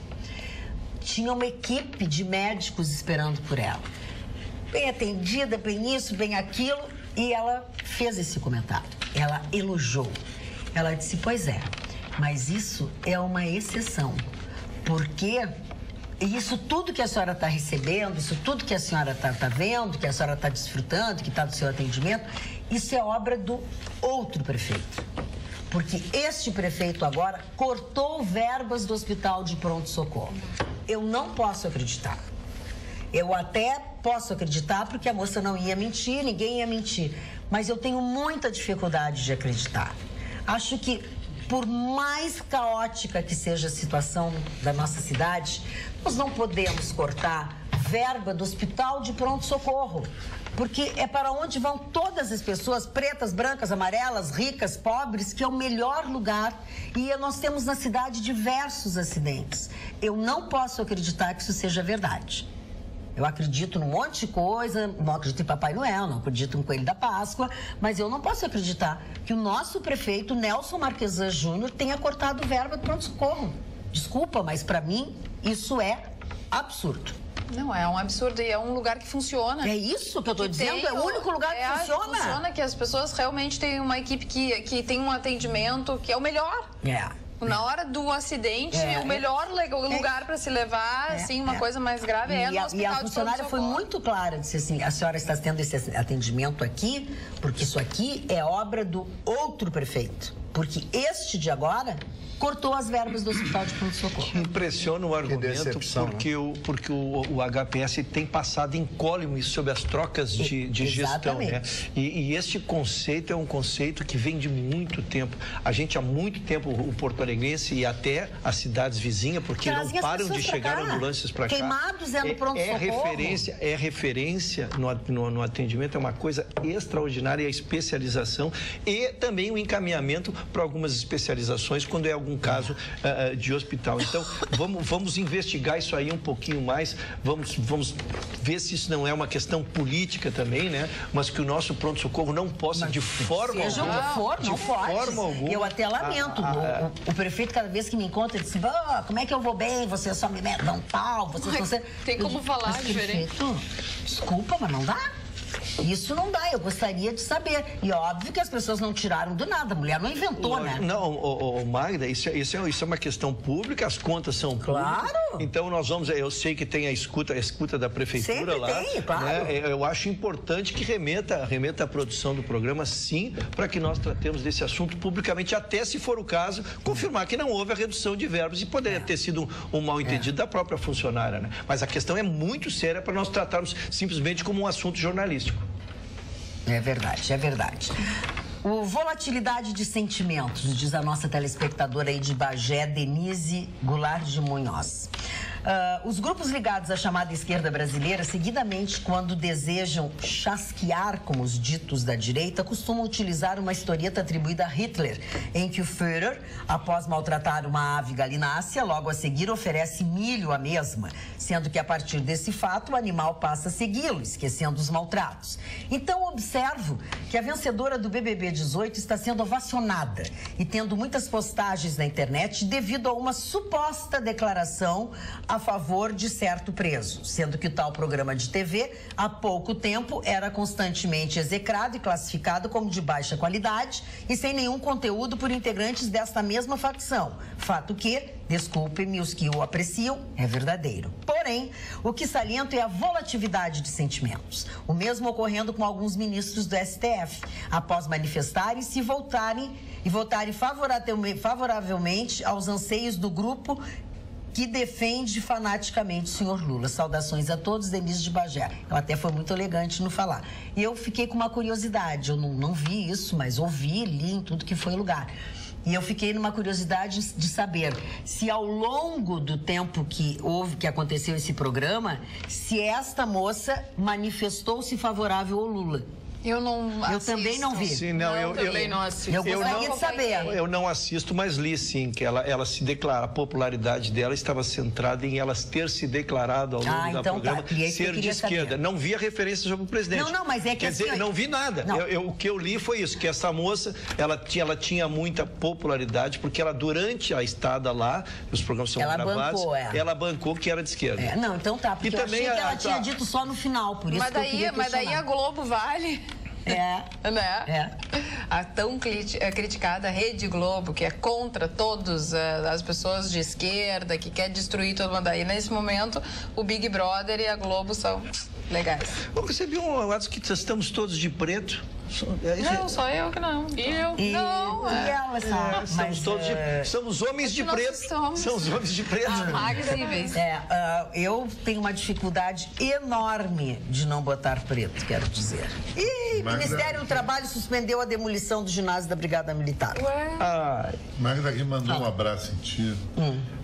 Tinha uma equipe de médicos esperando por ela. Bem atendida, bem isso, bem aquilo, e ela fez esse comentário. Ela elogiou. Ela disse, pois é, mas isso é uma exceção, porque isso tudo que a senhora está recebendo, isso tudo que a senhora está vendo, que a senhora está desfrutando, que está do seu atendimento, isso é obra do outro prefeito. Porque este prefeito agora cortou verbas do hospital de pronto-socorro. Eu não posso acreditar. Eu até posso acreditar porque a moça não ia mentir, ninguém ia mentir. Mas eu tenho muita dificuldade de acreditar. Acho que, por mais caótica que seja a situação da nossa cidade, nós não podemos cortar verba do hospital de pronto-socorro, porque é para onde vão todas as pessoas, pretas, brancas, amarelas, ricas, pobres, que é o melhor lugar. E nós temos na cidade diversos acidentes. Eu não posso acreditar que isso seja verdade. Eu acredito num monte de coisa, não acredito em Papai Noel, não acredito em Coelho da Páscoa, mas eu não posso acreditar que o nosso prefeito, Nelson Marquesan Júnior, tenha cortado verba do pronto-socorro. Desculpa, mas para mim isso é absurdo. Não, é um absurdo e é um lugar que funciona. É isso que eu estou dizendo, é o único lugar que funciona. Funciona, que as pessoas realmente têm uma equipe que tem um atendimento que é o melhor. Na hora do acidente, o melhor lugar para se levar, assim, uma coisa mais grave é no hospital. E a funcionária foi muito clara, disse assim, a senhora está tendo esse atendimento aqui, porque isso aqui é obra do outro prefeito. Porque este de agora cortou as verbas do Hospital de Pronto-Socorro. Impressiona o argumento, porque o HPS tem passado incólume sobre as trocas de gestão, né? E este conceito é um conceito que vem de muito tempo. A gente há muito tempo, o porto-alegrense e até as cidades vizinhas, porque não param de chegar ambulâncias para cá. Queimados no pronto-socorro. É referência no atendimento, é uma coisa extraordinária, a especialização e também o encaminhamento para algumas especializações quando é algum caso de hospital. Então, vamos investigar isso aí um pouquinho mais, vamos ver se isso não é uma questão política também, né? Mas que o nosso pronto-socorro não possa, de forma alguma... Seja o que for, não pode. Eu até lamento. O prefeito, cada vez que me encontra, ele diz, como é que eu vou bem? Você só me dá um pau, Tem como falar diferente? Desculpa, mas não dá. Isso não dá, eu gostaria de saber. E óbvio que as pessoas não tiraram do nada, a mulher não inventou, né? Não, Magda, isso é uma questão pública, as contas são públicas. Claro! Então nós eu sei que tem a escuta da prefeitura. Sempre lá. Tem, claro. Né? Eu acho importante que remeta a produção do programa, sim, para que nós tratemos desse assunto publicamente, até se for o caso, confirmar que não houve a redução de verbas e poderia ter sido um mal-entendido da própria funcionária, né? Mas a questão é muito séria para nós tratarmos simplesmente como um assunto jornalístico. É verdade, é verdade. Volatilidade de sentimentos, diz a nossa telespectadora aí de Bagé, Denise Goulart de Munhoz. Os grupos ligados à chamada esquerda brasileira, seguidamente, quando desejam chasquear, como os ditos da direita, costumam utilizar uma historieta atribuída a Hitler, em que o Führer, após maltratar uma ave galinácea, logo a seguir oferece milho à mesma, sendo que a partir desse fato o animal passa a segui-lo, esquecendo os maltratos. Então observo que a vencedora do BBB 18 está sendo ovacionada e tendo muitas postagens na internet devido a uma suposta declaração a favor de certo preso, sendo que o tal programa de TV, há pouco tempo, era constantemente execrado e classificado como de baixa qualidade e sem nenhum conteúdo por integrantes desta mesma facção. Fato que, desculpem-me os que o apreciam, é verdadeiro. Porém, o que saliento é a volatilidade de sentimentos. O mesmo ocorrendo com alguns ministros do STF, após manifestarem-se e votarem favoravelmente aos anseios do grupo que defende fanaticamente o senhor Lula. Saudações a todos, Denise de Bagé. Ela até foi muito elegante no falar. E eu fiquei com uma curiosidade, eu não vi isso, mas ouvi, li em tudo que foi lugar. E eu fiquei numa curiosidade de saber se ao longo do tempo que aconteceu esse programa, se esta moça manifestou-se favorável ao Lula. Eu também não vi. Sim, eu também não assisto. Eu gostaria de saber. Eu não assisto, mas li sim, que ela se declara, a popularidade dela estava centrada em ela ter se declarado ao longo do programa ser de esquerda. Não vi a referência sobre o presidente. Não, mas é que quer dizer, não vi nada. O que eu li foi isso, que essa moça, ela tinha muita popularidade, porque ela, durante a estada lá, os programas são gravados, ela bancou que era de esquerda. Então tá, porque eu achei que ela tinha dito só no final, por isso mas daí a Globo vale... Né? A tão criticada Rede Globo, que é contra todas as pessoas de esquerda, que quer destruir todo mundo. Aí, nesse momento, o Big Brother e a Globo são legais. Eu recebi um relato que estamos todos de preto. Não, só eu que não. E elas somos homens de preto. Somos homens de preto. Agressíveis. Eu tenho uma dificuldade enorme de não botar preto, quero dizer. O Ministério do Trabalho suspendeu a demolição do ginásio da Brigada Militar. Magda que mandou um abraço em ti.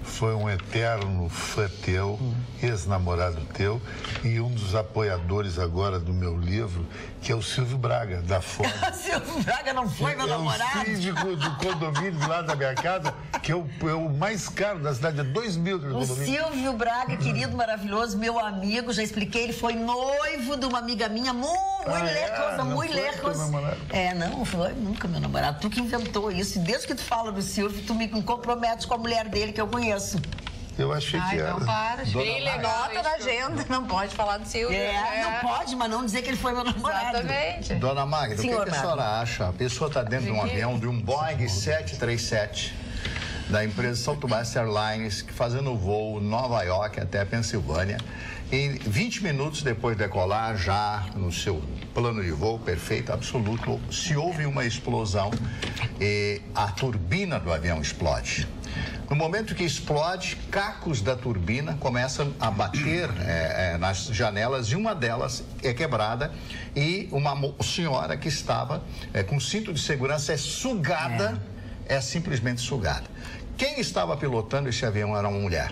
Foi um eterno fã teu, ex-namorado teu, e um dos apoiadores agora do meu livro, que é o Silvio Braga, da Ford. Silvio Braga não foi meu namorado? É o síndico do condomínio do lado da minha casa, que é o mais caro da cidade, é 2 mil do condomínio. Silvio Braga, querido, maravilhoso, meu amigo, já expliquei, ele foi noivo de uma amiga minha, muito lejos. Não foi nunca meu namorado. Tu que inventou isso, e desde que tu fala do Silvio, tu me comprometes com a mulher dele, que eu conheço. Eu achei que era. Não para. Bem legal. Nota da agenda. Não pode falar do Silvio. Não pode, mas não dizer que ele foi meu namorado. Exatamente. Dona Magda, o que a senhora acha? A pessoa está dentro de um avião, de um Boeing 737, da empresa Southwest Airlines, fazendo o voo Nova York até a Pensilvânia. Em 20 minutos depois de decolar, já no seu plano de voo perfeito, absoluto, se houve uma explosão e a turbina do avião explode. No momento que explode, cacos da turbina começam a bater nas janelas e uma delas é quebrada e uma senhora que estava com cinto de segurança é sugada, simplesmente sugada. Quem estava pilotando esse avião era uma mulher.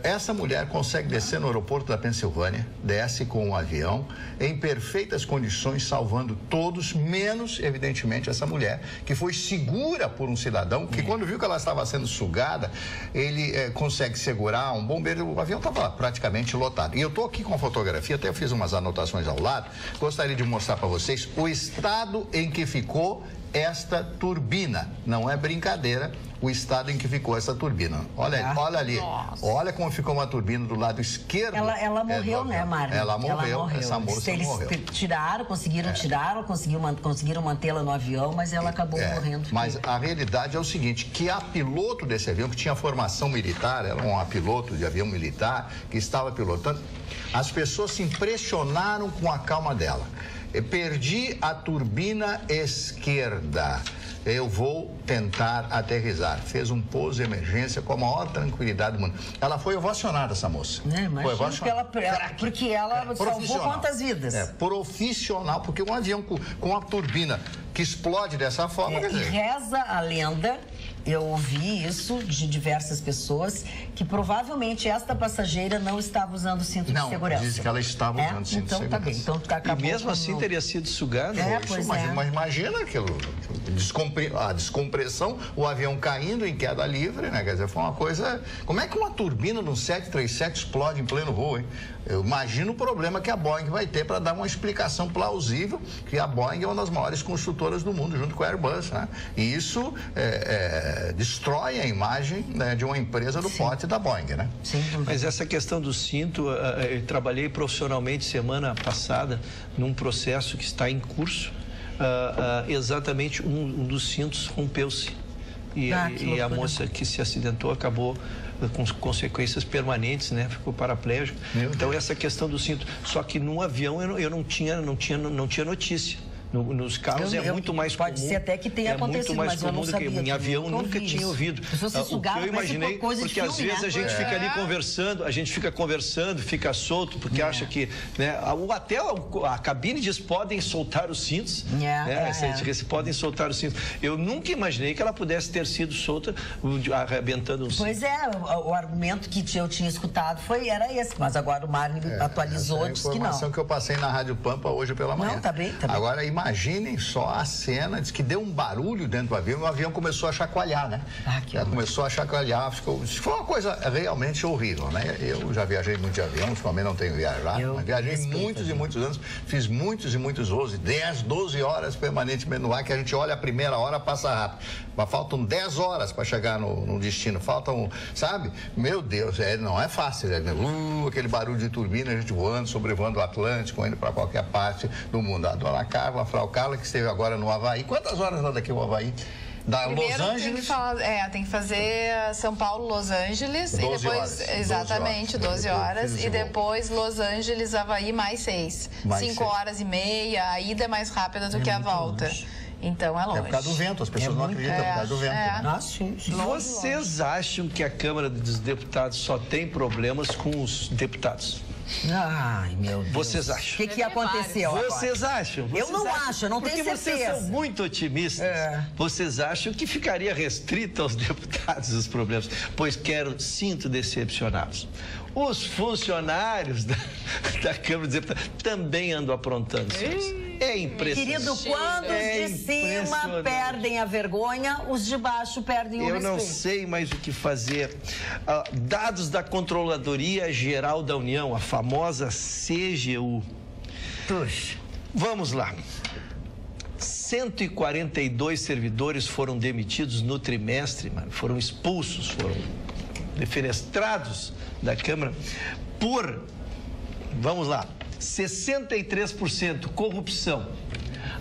Essa mulher consegue descer no aeroporto da Pensilvânia, desce com o avião em perfeitas condições, salvando todos, menos, evidentemente, essa mulher, que foi segura por um cidadão, que quando viu que ela estava sendo sugada, ele consegue segurar um bombeiro, o avião estava praticamente lotado. E eu estou aqui com a fotografia, até eu fiz umas anotações ao lado, gostaria de mostrar para vocês o estado em que ficou esta turbina. Não é brincadeira o estado em que ficou essa turbina. Olha ali. Nossa. Olha como ficou uma turbina do lado esquerdo. Ela morreu, né, Marli? Ela morreu. Essa moça morreu. Eles conseguiram tirá-la, conseguiram mantê-la no avião, mas ela acabou morrendo. Mas a realidade é o seguinte, que a piloto desse avião, que tinha formação militar, ela é uma piloto de avião militar, que estava pilotando, as pessoas se impressionaram com a calma dela. Eu perdi a turbina esquerda. Eu vou tentar aterrissar. Fez um pouso de emergência com a maior tranquilidade do mundo. Ela foi ovacionada, essa moça. Foi ovacionada. Porque ela salvou quantas vidas? Profissional, porque um avião com uma turbina que explode dessa forma... E reza a lenda, eu ouvi isso de diversas pessoas, que provavelmente esta passageira não estava usando cinto de segurança. Diz que ela estava usando cinto de segurança. Tá bem. Então acabou. E mesmo assim teria sido sugada? Mas imagina aquilo, a descompressão, o avião caindo em queda livre, né? Quer dizer, foi uma coisa... Como é que uma turbina de um 737 explode em pleno voo, hein? Eu imagino o problema que a Boeing vai ter para dar uma explicação plausível, que a Boeing é uma das maiores construtoras do mundo, junto com a Airbus, né? E isso destrói a imagem, né, de uma empresa do porte da Boeing, né? Sim. Mas essa questão do cinto, eu trabalhei profissionalmente semana passada num processo que está em curso. Exatamente um dos cintos rompeu-se e a moça que se acidentou acabou com consequências permanentes, né? Ficou paraplégico. Então essa questão do cinto, só que no avião eu não tinha notícia. Nos carros é muito mais comum. Pode ser até que tenha acontecido, mas eu não sabia. Em avião eu nunca tinha ouvido. O que eu imaginei, porque às vezes a gente fica ali conversando, fica solto, porque acha que, né, até a cabine diz podem soltar os cintos, podem soltar os cintos. Eu nunca imaginei que ela pudesse ter sido solta, arrebentando um cinto. Pois é, o argumento que eu tinha escutado era esse, mas agora o Marli atualizou, disse que não. A informação que eu passei na Rádio Pampa hoje pela manhã. Não, tá bem. Agora, imaginem só a cena, diz que deu um barulho dentro do avião e o avião começou a chacoalhar, né? Começou a chacoalhar, foi uma coisa realmente horrível, né? Eu já viajei muito de avião, ultimamente não tenho viajado, mas viajei muitos e muitos anos, fiz muitos e muitos voos, 10, 12 horas permanentemente no ar, que a gente olha a primeira hora, passa rápido. Mas faltam 10 horas para chegar no destino, faltam, sabe? Meu Deus, não é fácil, né? Aquele barulho de turbina, a gente voando, sobrevoando o Atlântico, indo para qualquer parte do mundo. A dona Carla, a Frau Carla, que esteve agora no Havaí. Quantas horas lá daqui o Havaí? Primeiro, Los Angeles? Tem que fazer São Paulo, Los Angeles. 12 e depois, horas. Exatamente, 12 horas. E depois Los Angeles, Havaí, mais 6. 5 horas e meia. A ida é mais rápida do que a volta. Longe. Então é longe. É por causa do vento, as pessoas não acreditam, é por causa do vento. Né? Vocês acham que a Câmara dos Deputados só tem problemas com os deputados? Ai, meu Deus. Vocês acham? O que aconteceu agora? Vocês acham? Eu não acho, eu não tenho certeza. Porque vocês são muito otimistas. Vocês acham que ficaria restrito aos deputados os problemas? Pois quero, sinto decepcionados. Os funcionários da Câmara dos Deputados também andam aprontando. É impressionante. Querido, quando os de cima perdem a vergonha, os de baixo perdem o respeito. Eu não sei mais o que fazer. Dados da Controladoria Geral da União, a famosa CGU. Puxa. Vamos lá. 142 servidores foram demitidos no trimestre, foram expulsos, foram defenestrados da Câmara por, vamos lá, 63% corrupção.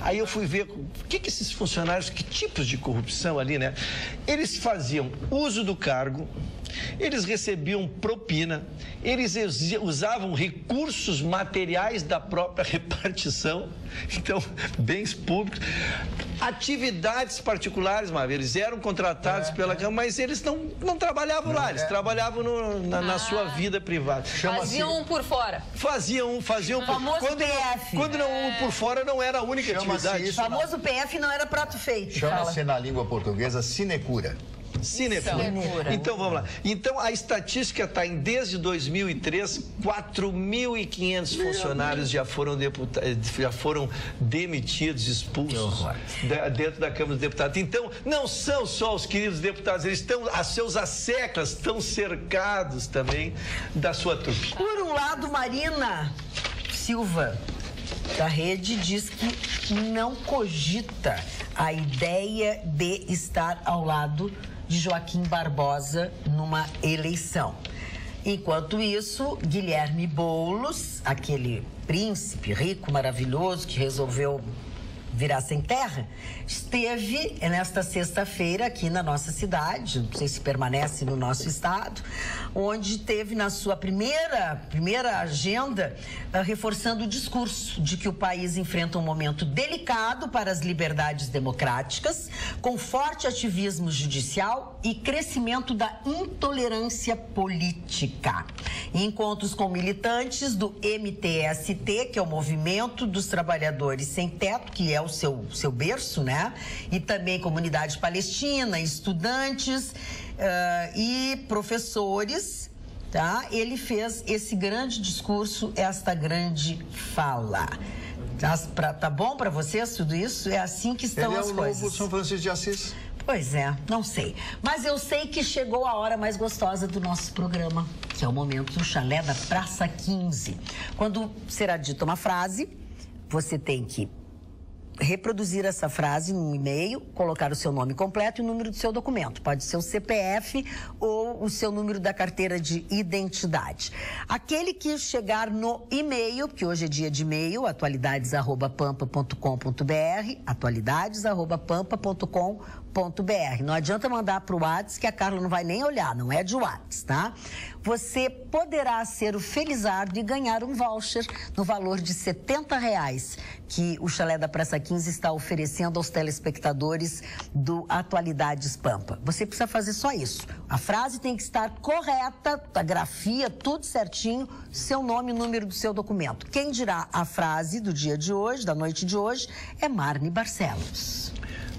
Aí eu fui ver o que esses funcionários, que tipos de corrupção ali, né? Eles faziam uso do cargo eles recebiam propina, eles usavam recursos materiais da própria repartição, então, bens públicos, atividades particulares, eles eram contratados pela Câmara, mas eles não trabalhavam lá, eles trabalhavam na sua vida privada. Faziam um por fora. Faziam o famoso PF. Quando não, um por fora não era a única atividade. O famoso PF não era prato feito. Chama-se na língua portuguesa sinecura. Sinecura. Então, vamos lá. Então, a estatística está em, desde 2003, 4.500 funcionários já foram demitidos, expulsos dentro da Câmara dos Deputados. Então, não são só os queridos deputados, eles estão, seus asseclas estão cercados também da sua trupe. Por um lado, Marina Silva, da Rede, diz que não cogita a ideia de estar ao lado de Joaquim Barbosa numa eleição. Enquanto isso, Guilherme Boulos, aquele príncipe rico, maravilhoso, que resolveu virar sem terra, esteve nesta sexta-feira aqui na nossa cidade, não sei se permanece no nosso estado, onde teve na sua primeira agenda reforçando o discurso de que o país enfrenta um momento delicado para as liberdades democráticas, com forte ativismo judicial e crescimento da intolerância política. Em encontros com militantes do MTST, que é o Movimento dos Trabalhadores Sem Teto, que é o seu berço, né? E também comunidade palestina, estudantes e professores, tá? Ele fez esse grande discurso, esta grande fala. Tá bom para vocês tudo isso? É assim que estão as coisas. Ele é o novo São Francisco de Assis. Pois é, não sei. Mas eu sei que chegou a hora mais gostosa do nosso programa, que é o momento do Chalé da Praça 15. Quando será dita uma frase, você tem que reproduzir essa frase num e-mail, colocar o seu nome completo e o número do seu documento. Pode ser o CPF ou o seu número da carteira de identidade. Aquele que chegar no e-mail, que hoje é dia de e-mail, atualidades@pampa.com.br, atualidades@pampa.com.br. Não adianta mandar para o WhatsApp, que a Carla não vai nem olhar, não é de WhatsApp, tá? Você poderá ser o felizardo e ganhar um voucher no valor de R$70 que o Chalé da Praça 15 está oferecendo aos telespectadores do Atualidades Pampa. Você precisa fazer só isso. A frase tem que estar correta, a grafia, tudo certinho, seu nome e número do seu documento. Quem dirá a frase do dia de hoje, da noite de hoje, é Marne Barcelos.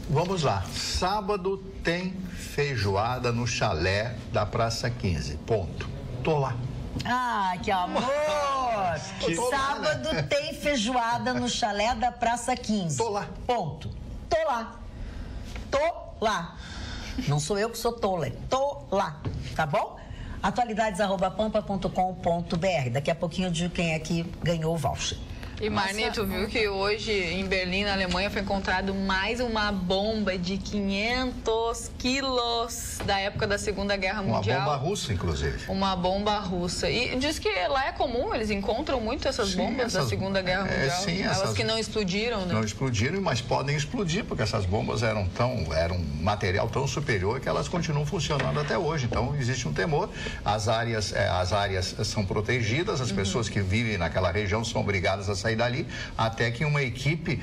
Vamos lá. Sábado tem feijoada no Chalé da Praça 15. Ponto. Tô lá. Ah, que amor! Sábado tem feijoada no Chalé da Praça 15. Tô lá. Ponto. Tô lá. Tô lá. Não sou eu que sou tola, tô lá. Tá bom? atualidades@pampa.com.br. Daqui a pouquinho eu digo quem é que ganhou o voucher. E Marni, tu viu que hoje em Berlim, na Alemanha, foi encontrado mais uma bomba de 500 quilos da época da Segunda Guerra Mundial. Uma bomba russa, inclusive. Uma bomba russa. E diz que lá é comum, eles encontram muito essas bombas da Segunda Guerra Mundial. Sim, elas que não explodiram, né? Não explodiram, mas podem explodir, porque essas bombas eram um material tão superior que elas continuam funcionando até hoje. Então, existe um temor. As áreas são protegidas, as pessoas que vivem naquela região são obrigadas a sair dali, até que uma equipe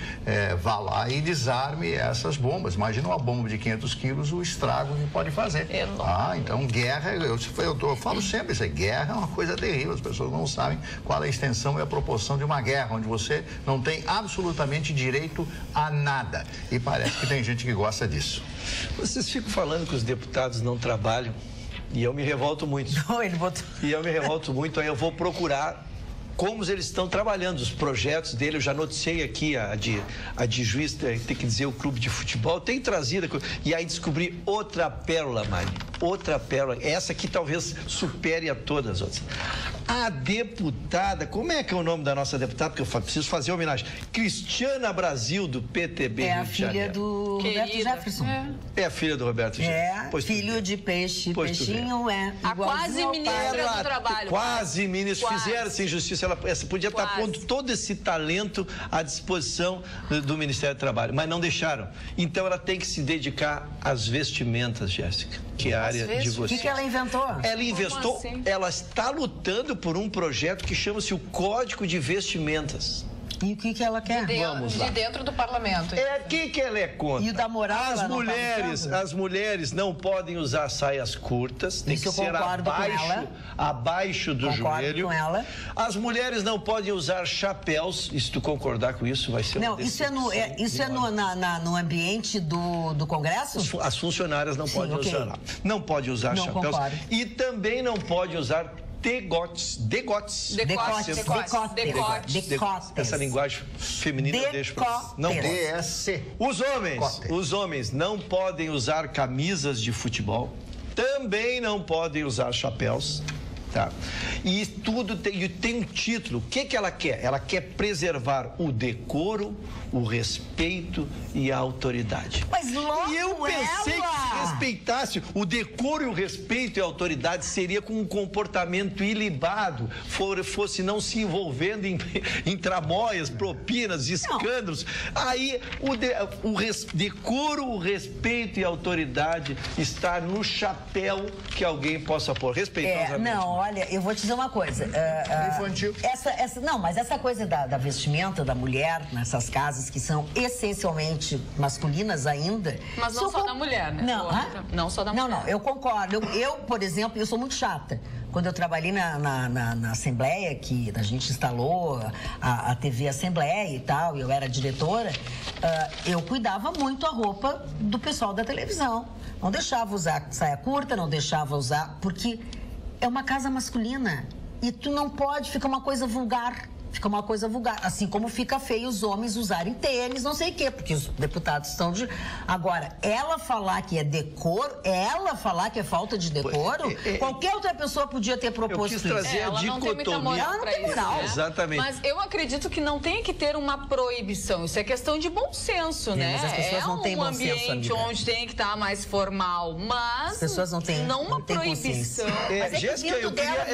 vá lá e desarme essas bombas. Imagina uma bomba de 500 quilos, o estrago que pode fazer. Então guerra, eu falo sempre isso aí, guerra é uma coisa terrível, as pessoas não sabem qual é a extensão e a proporção de uma guerra, onde você não tem absolutamente direito a nada. E parece que tem gente que gosta disso. Vocês ficam falando que os deputados não trabalham, e eu me revolto muito. Não, ele botou... E eu me revolto muito, aí eu vou procurar como eles estão trabalhando, os projetos dele. Eu já noticiei aqui a de Juiz, tem que dizer, o clube de futebol, tem trazido, e aí descobri outra pérola, Mari, outra pérola, essa que talvez supere a todas as outras. A deputada, como é que é o nome da nossa deputada? Porque eu preciso fazer homenagem. Cristiana Brasil, do PTB. É a filha do Roberto Jefferson. É a filha do Roberto Jefferson. Filho de peixe, peixinho a quase ministra do Trabalho. Quase ministra, fizeram sem justiça. Ela podia estar pondo todo esse talento à disposição do Ministério do Trabalho, mas não deixaram. Então ela tem que se dedicar às vestimentas, Jéssica. que é a área de vocês. O que ela inventou? Ela investou, ela está lutando por um projeto que chama-se o Código de Vestimentas. E o que ela quer? Vamos lá. De dentro do parlamento. Quem que ela é contra? E o da moral, As mulheres não podem usar saias curtas, tem que ser abaixo do joelho. Com ela. As mulheres não podem usar chapéus. E se tu concordar com isso, vai ser Não, isso é no ambiente do Congresso? As funcionárias não podem usar lá. Não pode usar chapéus. Concordo. E também não pode usar decotes. Essa linguagem feminina eu deixo pra vocês. Não pode. Os homens não podem usar camisas de futebol, também não podem usar chapéus. Tá. E tudo tem um título. O que ela quer? Ela quer preservar o decoro, o respeito e a autoridade. Mas logo e eu pensei que se respeitasse o decoro e o respeito e a autoridade seria com um comportamento ilibado, fosse não se envolvendo em tramóias, propinas, escândalos. Aí o decoro, o respeito e a autoridade está no chapéu que alguém possa pôr. Respeitosamente. Olha, eu vou te dizer uma coisa. Infantil. Mas essa coisa da vestimenta da mulher nessas casas que são essencialmente masculinas ainda. Mas não só da mulher, né? Não só da mulher. Não, eu concordo. Eu, por exemplo, eu sou muito chata. Quando eu trabalhei na Assembleia, que a gente instalou a TV Assembleia e tal, e eu era diretora, eu cuidava muito a roupa do pessoal da televisão. Não deixava usar saia curta, não deixava usar, porque é uma casa masculina e tu não pode, fica uma coisa vulgar. Assim como fica feio os homens usarem tênis, não sei o quê, porque os deputados estão de... Agora, ela falar que é decoro, ela falar que é falta de decoro, qualquer outra pessoa podia ter proposto isso. Ela não tem muita moral pra isso, né? Exatamente. Mas eu acredito que não tem que ter uma proibição, isso é questão de bom senso, né? Mas as pessoas não têm bom senso, amiga. É um ambiente onde tem que estar mais formal, mas... As pessoas não têm uma proibição. Jéssica,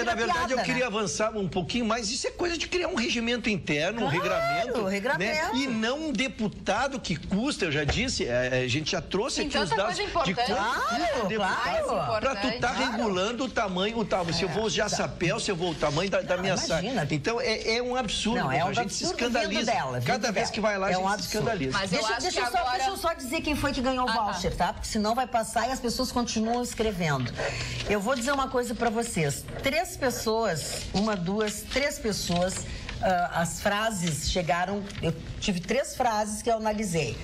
na verdade, eu queria avançar um pouquinho mais, isso é coisa de criar um regimento interno, um regramento. Né? E não um deputado que custa, eu já disse, a gente já trouxe aqui os dados de quanto custa um deputado para tu estar regulando o tamanho. Se eu vou usar chapéu, se eu vou o tamanho da minha saia. Então é um absurdo. A gente se escandaliza. Cada vez que vai lá, a gente se escandaliza. Mas deixa eu só dizer quem foi que ganhou o voucher, tá? Porque senão vai passar e as pessoas continuam escrevendo. Eu vou dizer uma coisa para vocês. 3 pessoas, 3 pessoas, as frases chegaram, eu tive 3 frases que eu analisei.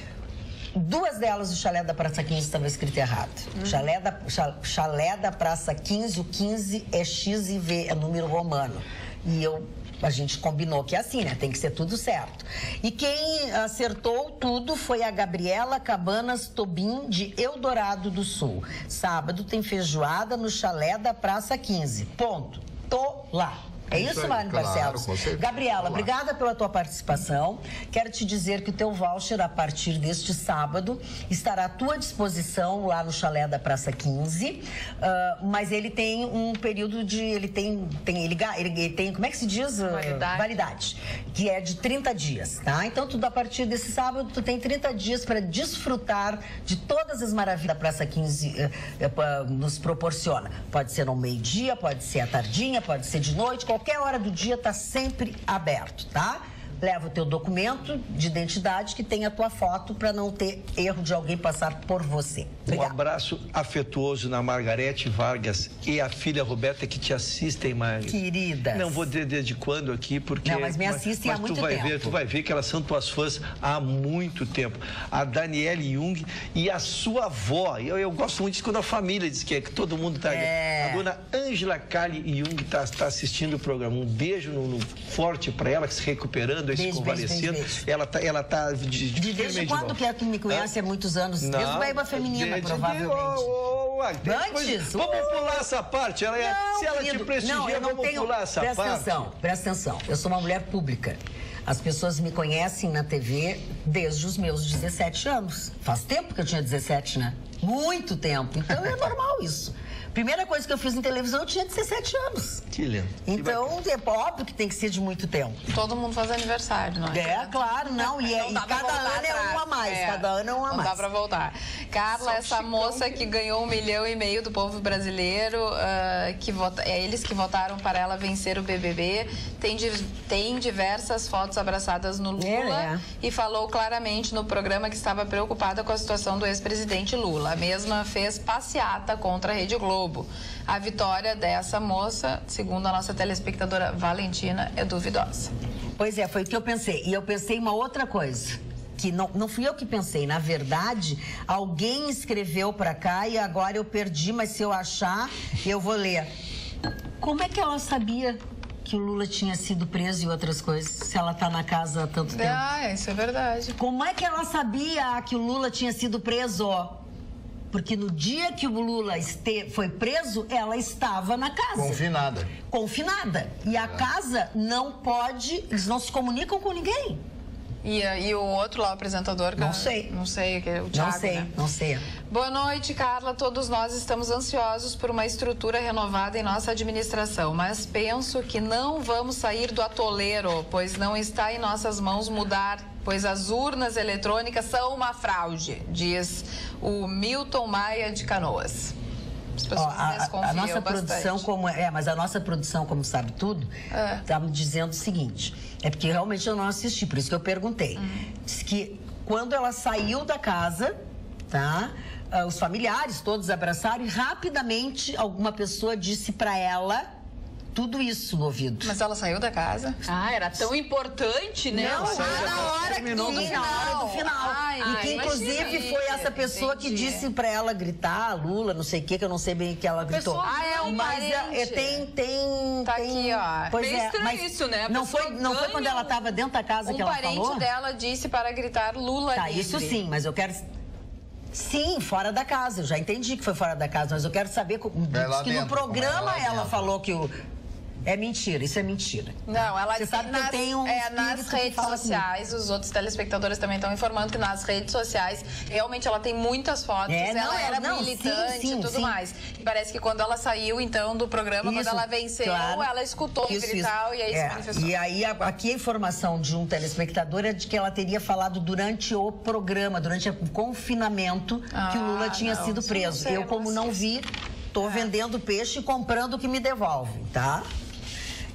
2 delas, o chalé da Praça 15 estava escrito errado. Chalé da Praça 15, o 15 é X e V, é número romano. E a gente combinou que é assim, né? Tem que ser tudo certo. E quem acertou tudo foi a Gabriela Cabanas Tobin, de Eldorado do Sul. Sábado tem feijoada no chalé da Praça 15. Ponto. Tô lá. É isso, Mário Barcelos? Gabriela, obrigada pela tua participação. Quero te dizer que o teu voucher, a partir deste sábado, estará à tua disposição lá no chalé da Praça 15, mas ele tem um período de... Ele tem, como é que se diz? Validade. Que é de 30 dias, tá? Então, a partir desse sábado, tu tem 30 dias para desfrutar de todas as maravilhas da Praça 15 nos proporciona. Pode ser no meio-dia, pode ser à tardinha, pode ser de noite, qualquer hora do dia está sempre aberto, tá? Leva o teu documento de identidade que tem a tua foto para não ter erro de alguém passar por você. Obrigada. Um abraço afetuoso na Margarete Vargas e a filha Roberta que te assistem, Margarete. Queridas. Não vou dizer desde quando aqui, porque... Não, mas me assistem há muito tempo. Tu vai ver que elas são tuas fãs há muito tempo. A Daniele Jung e a sua avó. Eu gosto muito disso quando a família diz que todo mundo está aqui. A dona Ângela Kali Jung está assistindo o programa. Um beijo forte para ela, que se recuperando, convalescendo. Ela tá desde quando que é que me conhece há muitos anos? Desde a Baiba Feminina, provavelmente. Antes? Vamos pular essa parte. Se ela te prestigia, vamos pular essa parte. Presta atenção. Eu sou uma mulher pública. As pessoas me conhecem na TV desde os meus 17 anos. Faz tempo que eu tinha 17, né? Muito tempo. Então é normal isso. Primeira coisa que eu fiz em televisão, eu tinha 17 anos. Que lindo. Então, é óbvio que tem que ser de muito tempo. Todo mundo faz aniversário, não é? É, claro, não. E cada ano é um a mais. Cada ano é um a mais. Não dá pra voltar. Carla, essa moça que ganhou 1,5 milhão do povo brasileiro, eles que votaram para ela vencer o BBB, tem diversas fotos abraçadas no Lula e falou claramente no programa que estava preocupada com a situação do ex-presidente Lula. A mesma fez passeata contra a Rede Globo. A vitória dessa moça, segundo a nossa telespectadora Valentina, é duvidosa. Pois é, foi o que eu pensei. E eu pensei uma outra coisa, que não fui eu que pensei. Na verdade, alguém escreveu pra cá e agora eu perdi, mas se eu achar, eu vou ler. Como é que ela sabia que o Lula tinha sido preso e outras coisas, se ela tá na casa há tanto tempo? Ah, isso é verdade. Como é que ela sabia que o Lula tinha sido preso? Porque no dia que o Lula foi preso, ela estava na casa. Confinada. Confinada. E a casa não pode, eles não se comunicam com ninguém. E o outro lá, o apresentador? Não sei. Não sei, o Thiago, não sei, né? Não sei. Boa noite, Carla. Todos nós estamos ansiosos por uma estrutura renovada em nossa administração, mas penso que não vamos sair do atoleiro, pois não está em nossas mãos mudar, pois as urnas eletrônicas são uma fraude, diz o Milton Maia de Canoas. As pessoas a nossa produção, bastante. mas a nossa produção, como sabe tudo, está me dizendo o seguinte, é porque realmente eu não assisti, por isso que eu perguntei. Diz que quando ela saiu da casa, tá? Os familiares todos abraçaram e rapidamente alguma pessoa disse para ela tudo isso no ouvido. Mas ela saiu da casa? Ah, era tão importante, né? Não, na hora do final. E que inclusive foi essa pessoa que disse pra ela gritar, Lula, não sei o que eu não sei bem o que ela gritou. É um parente. Tem. Tá aqui, ó. Pois Bem estranho mas isso, né? Não foi quando ela tava dentro da casa que ela falou? Um parente dela disse para gritar Lula livre. Isso sim, mas eu quero... Sim, fora da casa. Eu já entendi que foi fora da casa, mas eu quero saber que no programa ela falou que o... É mentira, isso é mentira. Não, ela disse que eu tenho nas redes sociais, os outros telespectadores também estão informando que nas redes sociais, realmente ela tem muitas fotos, ela era militante e tudo mais. E parece que quando ela saiu, então, do programa, quando ela venceu, ela escutou gritar e aí se manifestou. E aí, aqui a informação de um telespectador é de que ela teria falado durante o programa, durante o confinamento, que o Lula tinha sido preso. Eu, como não vi, tô vendendo peixe e comprando o que me devolvem, tá?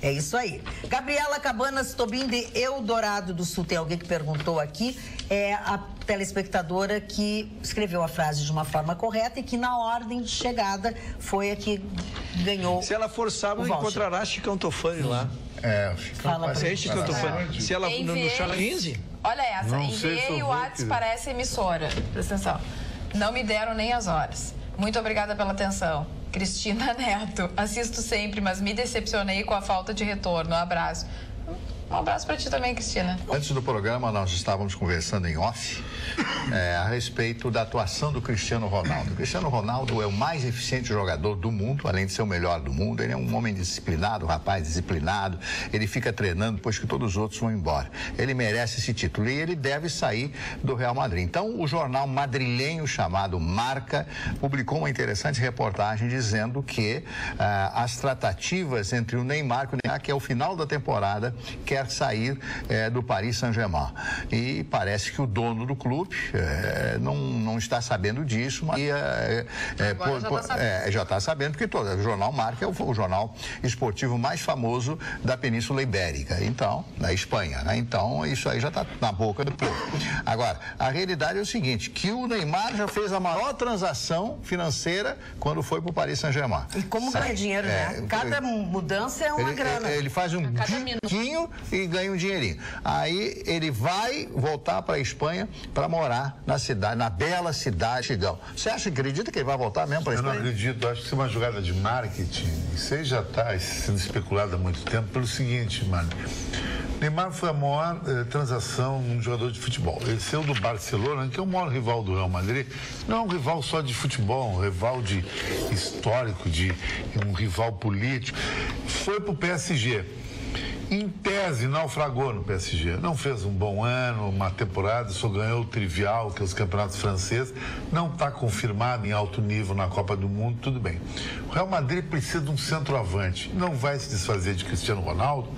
É isso aí. Gabriela Cabanas Tobim de Eldorado do Sul. Tem alguém que perguntou aqui. É a telespectadora que escreveu a frase de uma forma correta e que na ordem de chegada foi a que ganhou. Se ela for sábado, encontrará Chicão Tofani lá. Fala pra gente. Chicão Tofani. Se ela no chá 15? Olha essa, enviei o WhatsApp para essa emissora. Presta atenção. Não me deram nem as horas. Muito obrigada pela atenção. Cristina Neto, assisto sempre, mas me decepcionei com a falta de retorno. Um abraço. Um abraço para ti também, Cristina. Antes do programa, nós estávamos conversando em off a respeito da atuação do Cristiano Ronaldo. O Cristiano Ronaldo é o mais eficiente jogador do mundo, além de ser o melhor do mundo. Ele é um homem disciplinado, um rapaz disciplinado. Ele fica treinando depois que todos os outros vão embora. Ele merece esse título e ele deve sair do Real Madrid. Então, o jornal madrilenho chamado Marca publicou uma interessante reportagem dizendo que as tratativas entre o Neymar, que é o final da temporada, quer sair do Paris Saint-Germain. E parece que o dono do clube não está sabendo disso, mas já está sabendo, porque o jornal Marca é o jornal esportivo mais famoso da Península Ibérica, então, na Espanha, né? Então, isso aí já está na boca do povo. Agora, a realidade é o seguinte, que o Neymar já fez a maior transação financeira quando foi para o Paris Saint-Germain. E como ganha dinheiro, né? Cada mudança é uma grana. Ele faz um biquinho e ganha um dinheirinho. Aí ele vai voltar para a Espanha para morar na cidade, na bela cidade de Chigão. Você acredita que ele vai voltar mesmo para a Espanha? Eu não acredito, acho que isso é uma jogada de marketing. Isso aí já está sendo especulado há muito tempo pelo seguinte, mano. Neymar foi a maior transação num jogador de futebol. Ele saiu do Barcelona, que é o maior rival do Real Madrid. Não é um rival só de futebol, um rival de histórico, um rival político. Foi para o PSG. em tese, naufragou no PSG. Não fez um bom ano, uma temporada, só ganhou o trivial, que é os campeonatos franceses. Não está confirmado em alto nível na Copa do Mundo, tudo bem. O Real Madrid precisa de um centroavante. Não vai se desfazer de Cristiano Ronaldo,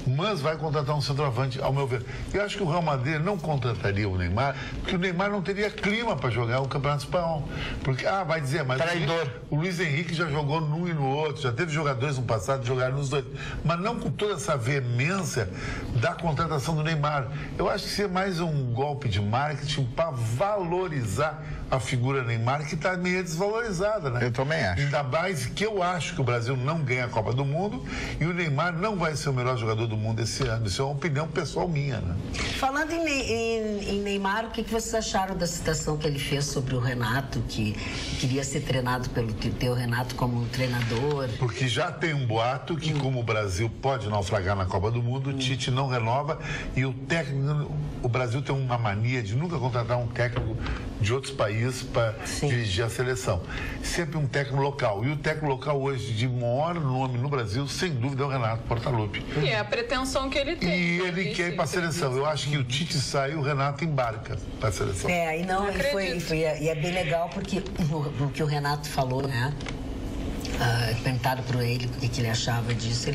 mas vai contratar um centroavante, ao meu ver. Eu acho que o Real Madrid não contrataria o Neymar, porque o Neymar não teria clima para jogar o Campeonato Espanhol. Porque, vai dizer, mas o Luiz Henrique já jogou num e no outro, já teve jogadores no passado que jogaram nos dois, mas não com toda essa veemência da contratação do Neymar. Eu acho que seria mais um golpe de marketing para valorizar a figura Neymar, que está meio desvalorizada, né? Eu também acho. Ainda mais que eu acho que o Brasil não ganha a Copa do Mundo e o Neymar não vai ser o melhor jogador do mundo esse ano. Isso é uma opinião pessoal minha, né? Falando em Neymar, o que vocês acharam da citação que ele fez sobre o Renato, que queria ser treinado ter o Renato como treinador? Porque já tem um boato que, como o Brasil pode naufragar na Copa do Mundo, o Tite não renova e o técnico, o Brasil tem uma mania de nunca contratar um técnico de outros países para dirigir a seleção. Sempre um técnico local. E o técnico local hoje de maior nome no Brasil, sem dúvida, é o Renato Portaluppi. E é a pretensão que ele tem. E ele quer ir para a seleção. Eu acho que o Tite sai e o Renato embarca para a seleção. E não, e é bem legal porque o Renato falou, né? Perguntaram para ele o que ele achava disso.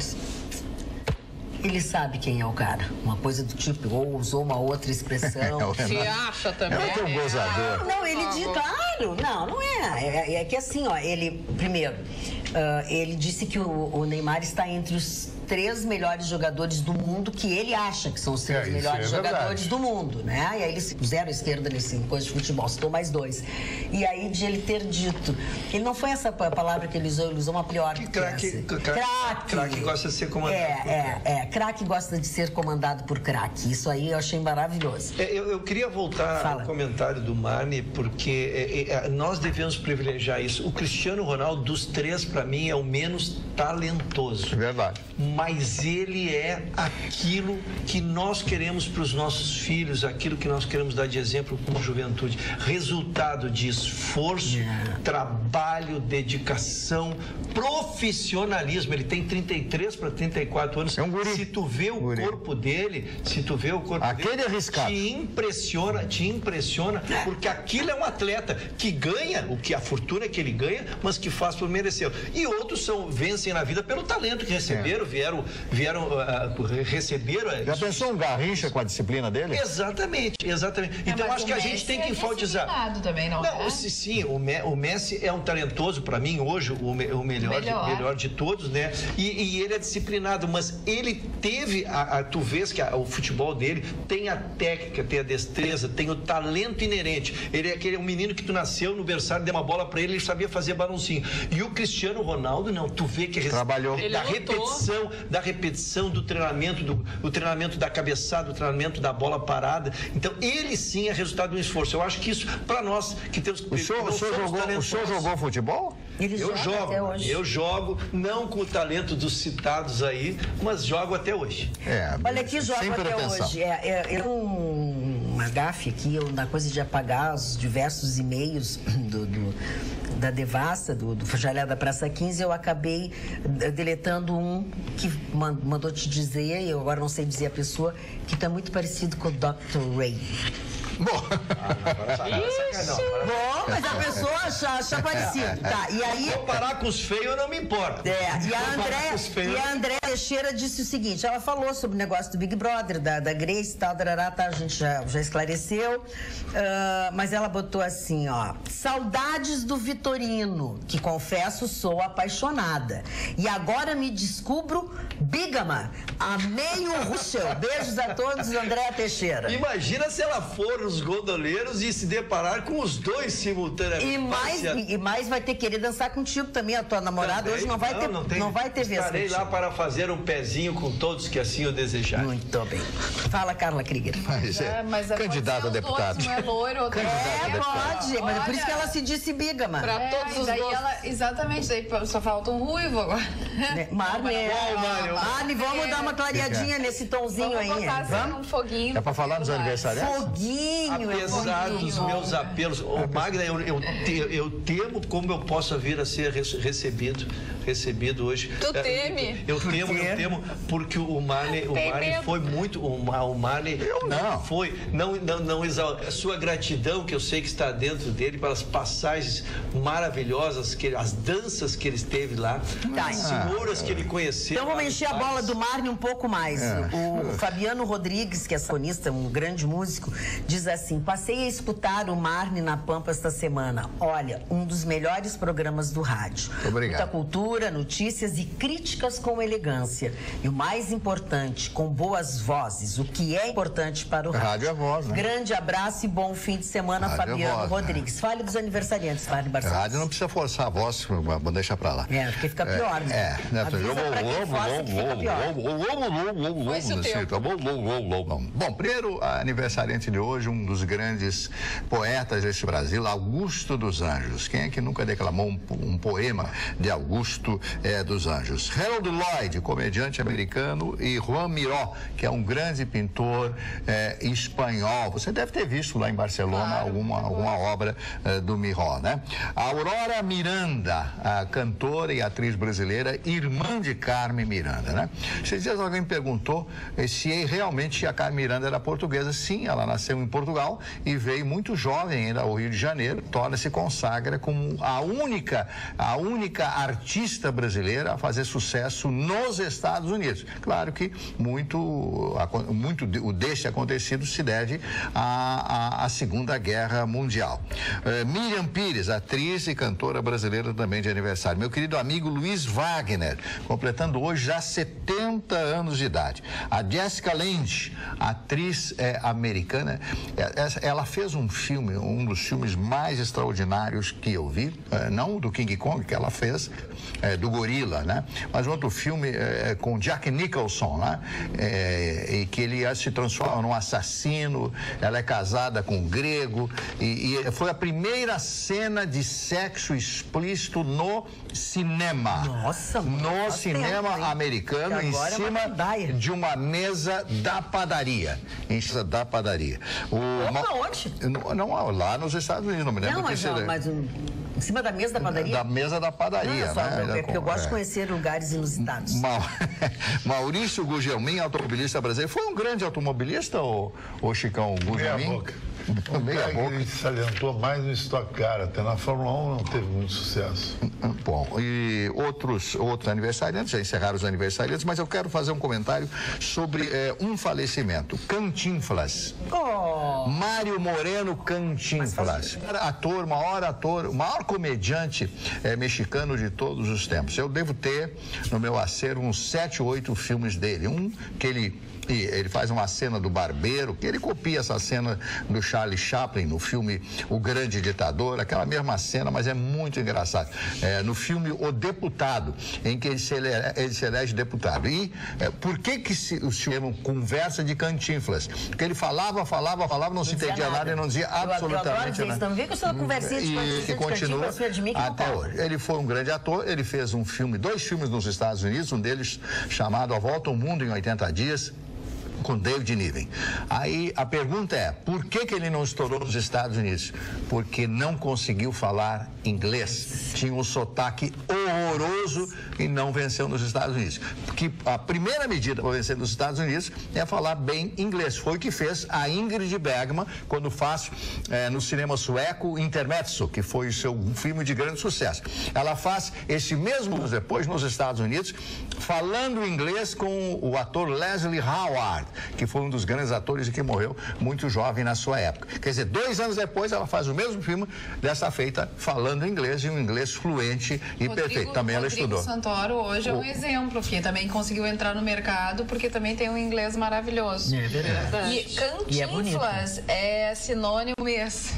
Ele sabe quem é o cara. Uma coisa do tipo, ou usou uma outra expressão. Se acha também. É um gozador. Não, ele diz, claro. Não é. É que assim, ó, ele, primeiro, ele disse que o Neymar está entre os 3 melhores jogadores do mundo, que ele acha que são os 3 melhores jogadores do mundo, né? E aí eles puseram a esquerda nesse coisa de futebol, citou mais 2. E aí de ele ter dito, ele não foi essa palavra que ele usou uma pior que craque gosta de ser comandado. Craque gosta de ser comandado por craque. Isso aí eu achei maravilhoso. Eu queria voltar ao comentário do Marne, porque nós devemos privilegiar isso. O Cristiano Ronaldo, dos 3, para mim, é o menos talentoso. Verdade. Mas ele é aquilo que nós queremos para os nossos filhos, aquilo que nós queremos dar de exemplo como juventude. Resultado de esforço, trabalho, dedicação, profissionalismo. Ele tem 33 para 34 anos. É um guri. Se tu vê o corpo dele, aquele arriscado. Te impressiona, porque aquilo é um atleta que ganha a fortuna que ele ganha, mas que faz por merecer. E outros vencem na vida pelo talento que receberam, receberam. Já pensou um Garrincha com a disciplina dele? Exatamente. Então acho que a gente tem que enfatizar. Também, não é? Sim, o Messi é um talentoso para mim hoje, o melhor de todos, né? E ele é disciplinado, mas ele teve, tu vês que o futebol dele tem a técnica, tem a destreza, tem o talento inerente. Ele é um menino que tu nasceu no berçário, deu uma bola para ele sabia fazer balãozinho. E o Cristiano Ronaldo, não, tu vê que trabalhou da repetição do treinamento, o treinamento da cabeçada, o treinamento da bola parada. Então, ele sim é resultado do esforço. Eu acho que isso, para nós que temos que... O senhor jogou futebol? Eu jogo, não com o talento dos citados aí, mas jogo até hoje. Olha aqui, jogo até hoje. Uma gafe aqui, na coisa de apagar os diversos e-mails da Devassa, do Jalé da Praça 15, eu acabei deletando um que mandou te dizer, eu agora não sei dizer a pessoa, que está muito parecido com o Dr. Ray. Bom, mas a pessoa acha parecido. Tá, e aí... Vou parar com os feios, eu não me importo. E a André Teixeira disse o seguinte, ela falou sobre o negócio do Big Brother, da Grace e tal, a gente já esclareceu, mas ela botou assim, ó, saudades do Vitorino, que confesso sou apaixonada. E agora me descubro bígama. Amei o Russell. Beijos a todos, André Teixeira. Imagina se ela for os gondoleiros e se deparar com os dois simultaneamente. E mais vai ter que querer dançar contigo também, a tua namorada. Também, hoje não vai ter vez. Estarei lá para fazer um pezinho com todos que assim o desejarem. Muito bem. Fala, Carla Krieger. Mas candidato a deputado. Um é loiro, outro pode, mas é por isso que ela se disse bígama. Para todos os gostos. Exatamente, daí só falta um ruivo agora. Marne, vamos dar uma clareadinha nesse tonzinho aí. Vamos? Um foguinho. É para falar dos aniversariantes? Foguinho. Apesar dos meus apelos, Magda, eu temo como eu possa vir a ser recebido recebido hoje. Tu teme? Eu temo, porque o Marley foi muito... O Marley não exalta. A sua gratidão, que eu sei que está dentro dele, pelas passagens maravilhosas, as danças que ele teve lá, as senhoras que ele conheceu. Então vamos encher a bola do Marley um pouco mais. O Fabiano Rodrigues, que é saxofonista, um grande músico, diz assim: passei a escutar o Marley na Pampa esta semana. Olha, um dos melhores programas do rádio. Obrigado. Muita cultura, notícias e críticas com elegância. E o mais importante, com boas vozes, o que é importante para o rádio. Rádio é voz, né? Grande abraço e bom fim de semana, Rádio Fabiano é voz, Rodrigues. né? Fale dos aniversariantes, Marley Barcelos. Rádio não precisa forçar a voz, vou deixar pra lá. Porque fica pior, né? Bom, primeiro aniversariante de hoje, um dos grandes poetas deste Brasil, Augusto dos Anjos. Quem é que nunca declamou um poema de Augusto dos Anjos? Harold Lloyd, comediante americano, e Juan Miró, que é um grande pintor espanhol. Você deve ter visto lá em Barcelona alguma obra do Miró, né? A Aurora Miranda, a cantora e atriz brasileira, irmã de Carmen Miranda, né? Esses dias alguém perguntou se realmente a Carmen Miranda era portuguesa. Sim, ela nasceu em Portugal e veio muito jovem ainda ao Rio de Janeiro, se consagra como a única artista brasileira a fazer sucesso nos Estados Unidos. Claro que muito deste acontecido se deve à Segunda Guerra Mundial. Miriam Pires, atriz e cantora brasileira também de aniversário. Meu querido amigo Luiz Wagner, completando hoje já 70 anos de idade. A Jessica Lange, atriz americana, ela fez um filme, um dos filmes mais extraordinários que eu vi, não do King Kong, que ela fez, do Gorila, né? Mas outro filme com Jack Nicholson, né? E que ele se transforma num assassino, ela é casada com um grego, e foi a primeira cena de sexo explícito no cinema. Nossa, no cinema americano, em cima de uma mesa da padaria. Onde? Não, lá nos Estados Unidos, não me lembro. Mas em cima da mesa da padaria? Da mesa da padaria, né? Porque eu gosto de conhecer lugares inusitados. Maurício Gugelmin, automobilista brasileiro. Foi um grande automobilista, ou Chicão Gugelmin? Ele salientou mais no Stock Car, até na Fórmula 1 não teve muito sucesso. Bom, e outros aniversariantes, já encerraram os aniversariantes, mas eu quero fazer um comentário sobre um falecimento. Cantinflas. Mário Moreno Cantinflas. Ator, maior comediante mexicano de todos os tempos. Eu devo ter no meu acervo uns 7 ou 8 filmes dele. Um que ele faz uma cena do barbeiro, que ele copia essa cena do Charlie Chaplin no filme O Grande Ditador, aquela mesma cena, mas é muito engraçado. No filme O Deputado, em que ele se elege deputado. E por que o cinema conversa de Cantinflas? Porque ele falava, não se entendia nada e não dizia absolutamente nada. Também que eu sou conversinha de continua até hoje. Ele foi um grande ator, ele fez dois filmes nos Estados Unidos, um deles chamado A Volta ao Mundo em 80 Dias, com David Niven. Aí a pergunta é, por que ele não estourou nos Estados Unidos? Porque não conseguiu falar inglês. Tinha um sotaque horroroso e não venceu nos Estados Unidos. Porque a primeira medida para vencer nos Estados Unidos é falar bem inglês. Foi o que fez a Ingrid Bergman quando faz no cinema sueco Intermezzo, que foi o seu filme de grande sucesso. Ela faz esse mesmo depois nos Estados Unidos, falando inglês com o ator Leslie Howard, que foi um dos grandes atores e que morreu muito jovem na sua época. Quer dizer, 2 anos depois ela faz o mesmo filme, dessa feita falando inglês, e um inglês fluente e perfeito. Também ela estudou. Rodrigo Santoro hoje é um exemplo, que também conseguiu entrar no mercado porque também tem um inglês maravilhoso. É verdade. E Cantinflas é sinônimo mês.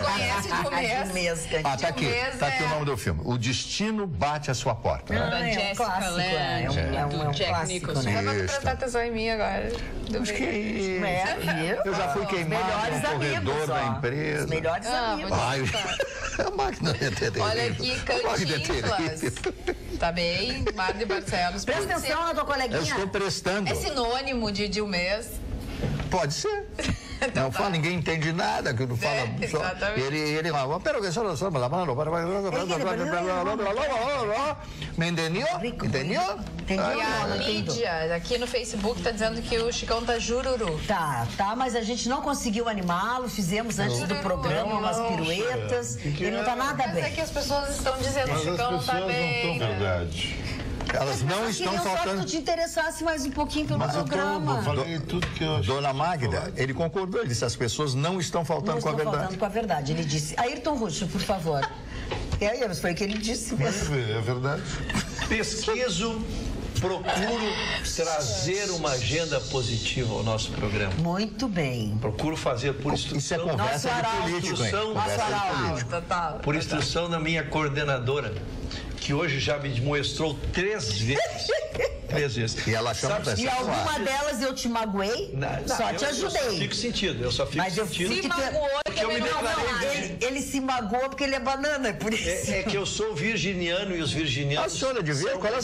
Conhece de um mês. Tá aqui o nome do filme. O Destino Bate à Sua Porta. Da Jessica Lange, do Jack Nicholson. Dá pra prestar atenção em mim agora. Acho que eu já fui queimado no corredor da empresa. Os melhores amigos. A máquina é Olha aqui, Cantinflas. Tá bem, Marley Barcelos. Presta atenção na tua coleguinha. Eu estou prestando. É sinônimo de um mês? Pode ser. Não fala, ninguém entende nada, que não fala só. Ele fala, pero que solo somos la mano, me entendeu? Entendeu? E a Lídia, aqui no Facebook, tá dizendo que o Chicão tá jururu. Tá, mas a gente não conseguiu animá-lo, fizemos antes do programa umas piruetas, ele não tá nada bem. Mas é que as pessoas estão dizendo que o Chicão não tá bem. Não estão verdade. Elas não estão faltando. Só que tu te interessasse mais um pouquinho pelo programa. Eu falei tudo que eu achei. Dona Magda, ele concordou, ele disse, as pessoas não estão faltando com a verdade. Não estão faltando com a verdade, ele disse. Ayrton Russo, por favor. Foi o que ele disse mesmo. É verdade. Pesquiso, procuro trazer uma agenda positiva ao nosso programa. Muito bem. Procuro fazer por instrução. Isso é conversa de político, hein? Conversa de político. Por instrução da minha coordenadora, que hoje já me mostrou 3 vezes. 3 vezes. E ela chama E alguma delas eu te magoei? Só te ajudei. Eu só fico sentido. Mas eu sentido. se magoou, porque eu me declarei. Ele se magoou porque ele é banana, é por isso. É que eu sou virginiano e os virginianos. A senhora devia? Qual é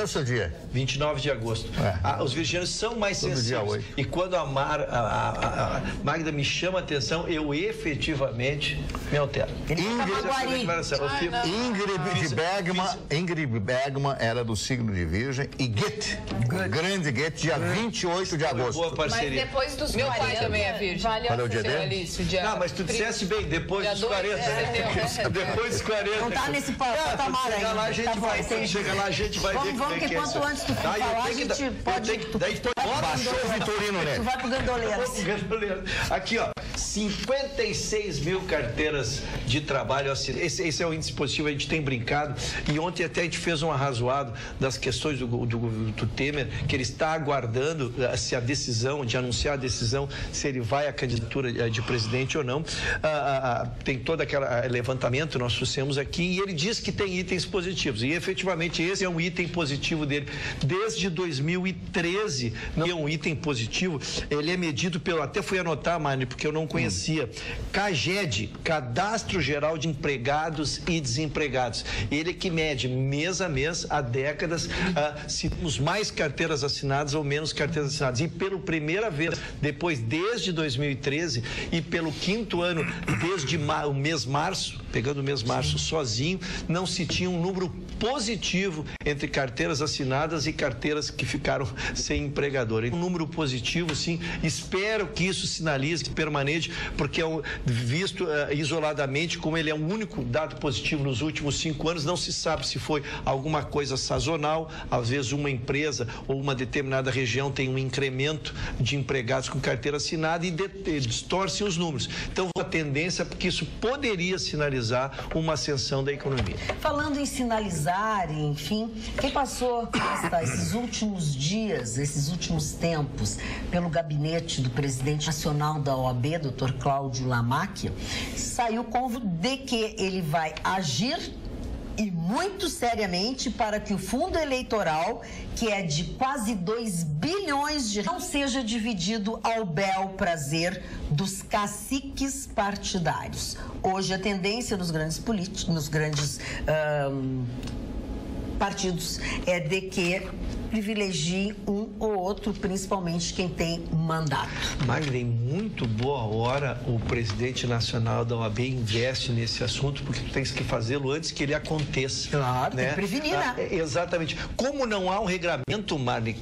o seu dia? 29 de agosto. Os virginianos são mais sensíveis. E quando a Magda me chama a atenção, eu efetivamente me altero. Ingrid Bergman era do signo de Virgem e Goethe, grande Goethe, dia 28 de agosto. Boa parceria. Mas depois dos Meu 40, pai também é virgem. Qual é o dia dele? Não, mas tu disseste bem, depois dos 40. Depois dos 40. Não tá nesse patamar aí. Chega lá, a gente vai ver. Chega lá, a gente vai ver. Vamos que quanto antes tu for falar, a gente pode... Daí tu baixou o Vitorino, né? Tu vai pro Gandoleiros. Aqui, ó, 56 mil carteiras de trabalho assinadas. Esse é o índice positivo, a gente tem brincado. E ontem até a gente fez um arrazoado das questões do Temer, que ele está aguardando se a decisão, de anunciar a decisão, se ele vai à candidatura de presidente ou não. Tem todo aquele levantamento, nós trouxemos aqui, e ele diz que tem itens positivos. E efetivamente esse é um item positivo dele. Desde 2013, não é um item positivo, ele é medido pelo, até fui anotar, Mani, porque eu não conhecia, CAGED, Cadastro Geral de Empregados e Desempregados. Ele é que mede mês a mês, há décadas, se temos mais carteiras assinadas ou menos carteiras assinadas. E pela primeira vez, depois, desde 2013, e pelo 5º ano, desde o mês março, pegando o mês março sozinho, não se tinha um número positivo entre carteiras assinadas e carteiras que ficaram sem empregador. Um número positivo, sim. Espero que isso sinalize, permanente, porque visto isoladamente, como ele é um único dado positivo nos últimos 5 anos, não se sabe se foi alguma coisa sazonal, às vezes uma empresa ou uma determinada região tem um incremento de empregados com carteira assinada e distorce os números. Então, a tendência é porque isso poderia sinalizar uma ascensão da economia. Falando em sinalizar, enfim, quem passou esses últimos dias, esses últimos tempos, pelo gabinete do presidente nacional da OAB, Dr. Cláudio Lamacchia, saiu de que ele vai agir e muito seriamente para que o fundo eleitoral, que é de quase 2 bilhões de reais, não seja dividido ao bel prazer dos caciques partidários. Hoje a tendência nos grandes políticos, nos grandes partidos é de que privilegie um ou outro, principalmente quem tem mandato. Magda, em muito boa hora o presidente nacional da OAB investe nesse assunto, porque tu tens que fazê-lo antes que ele aconteça. Claro, né? Tem que prevenir, né? Exatamente. Como não há um regramento, Marli,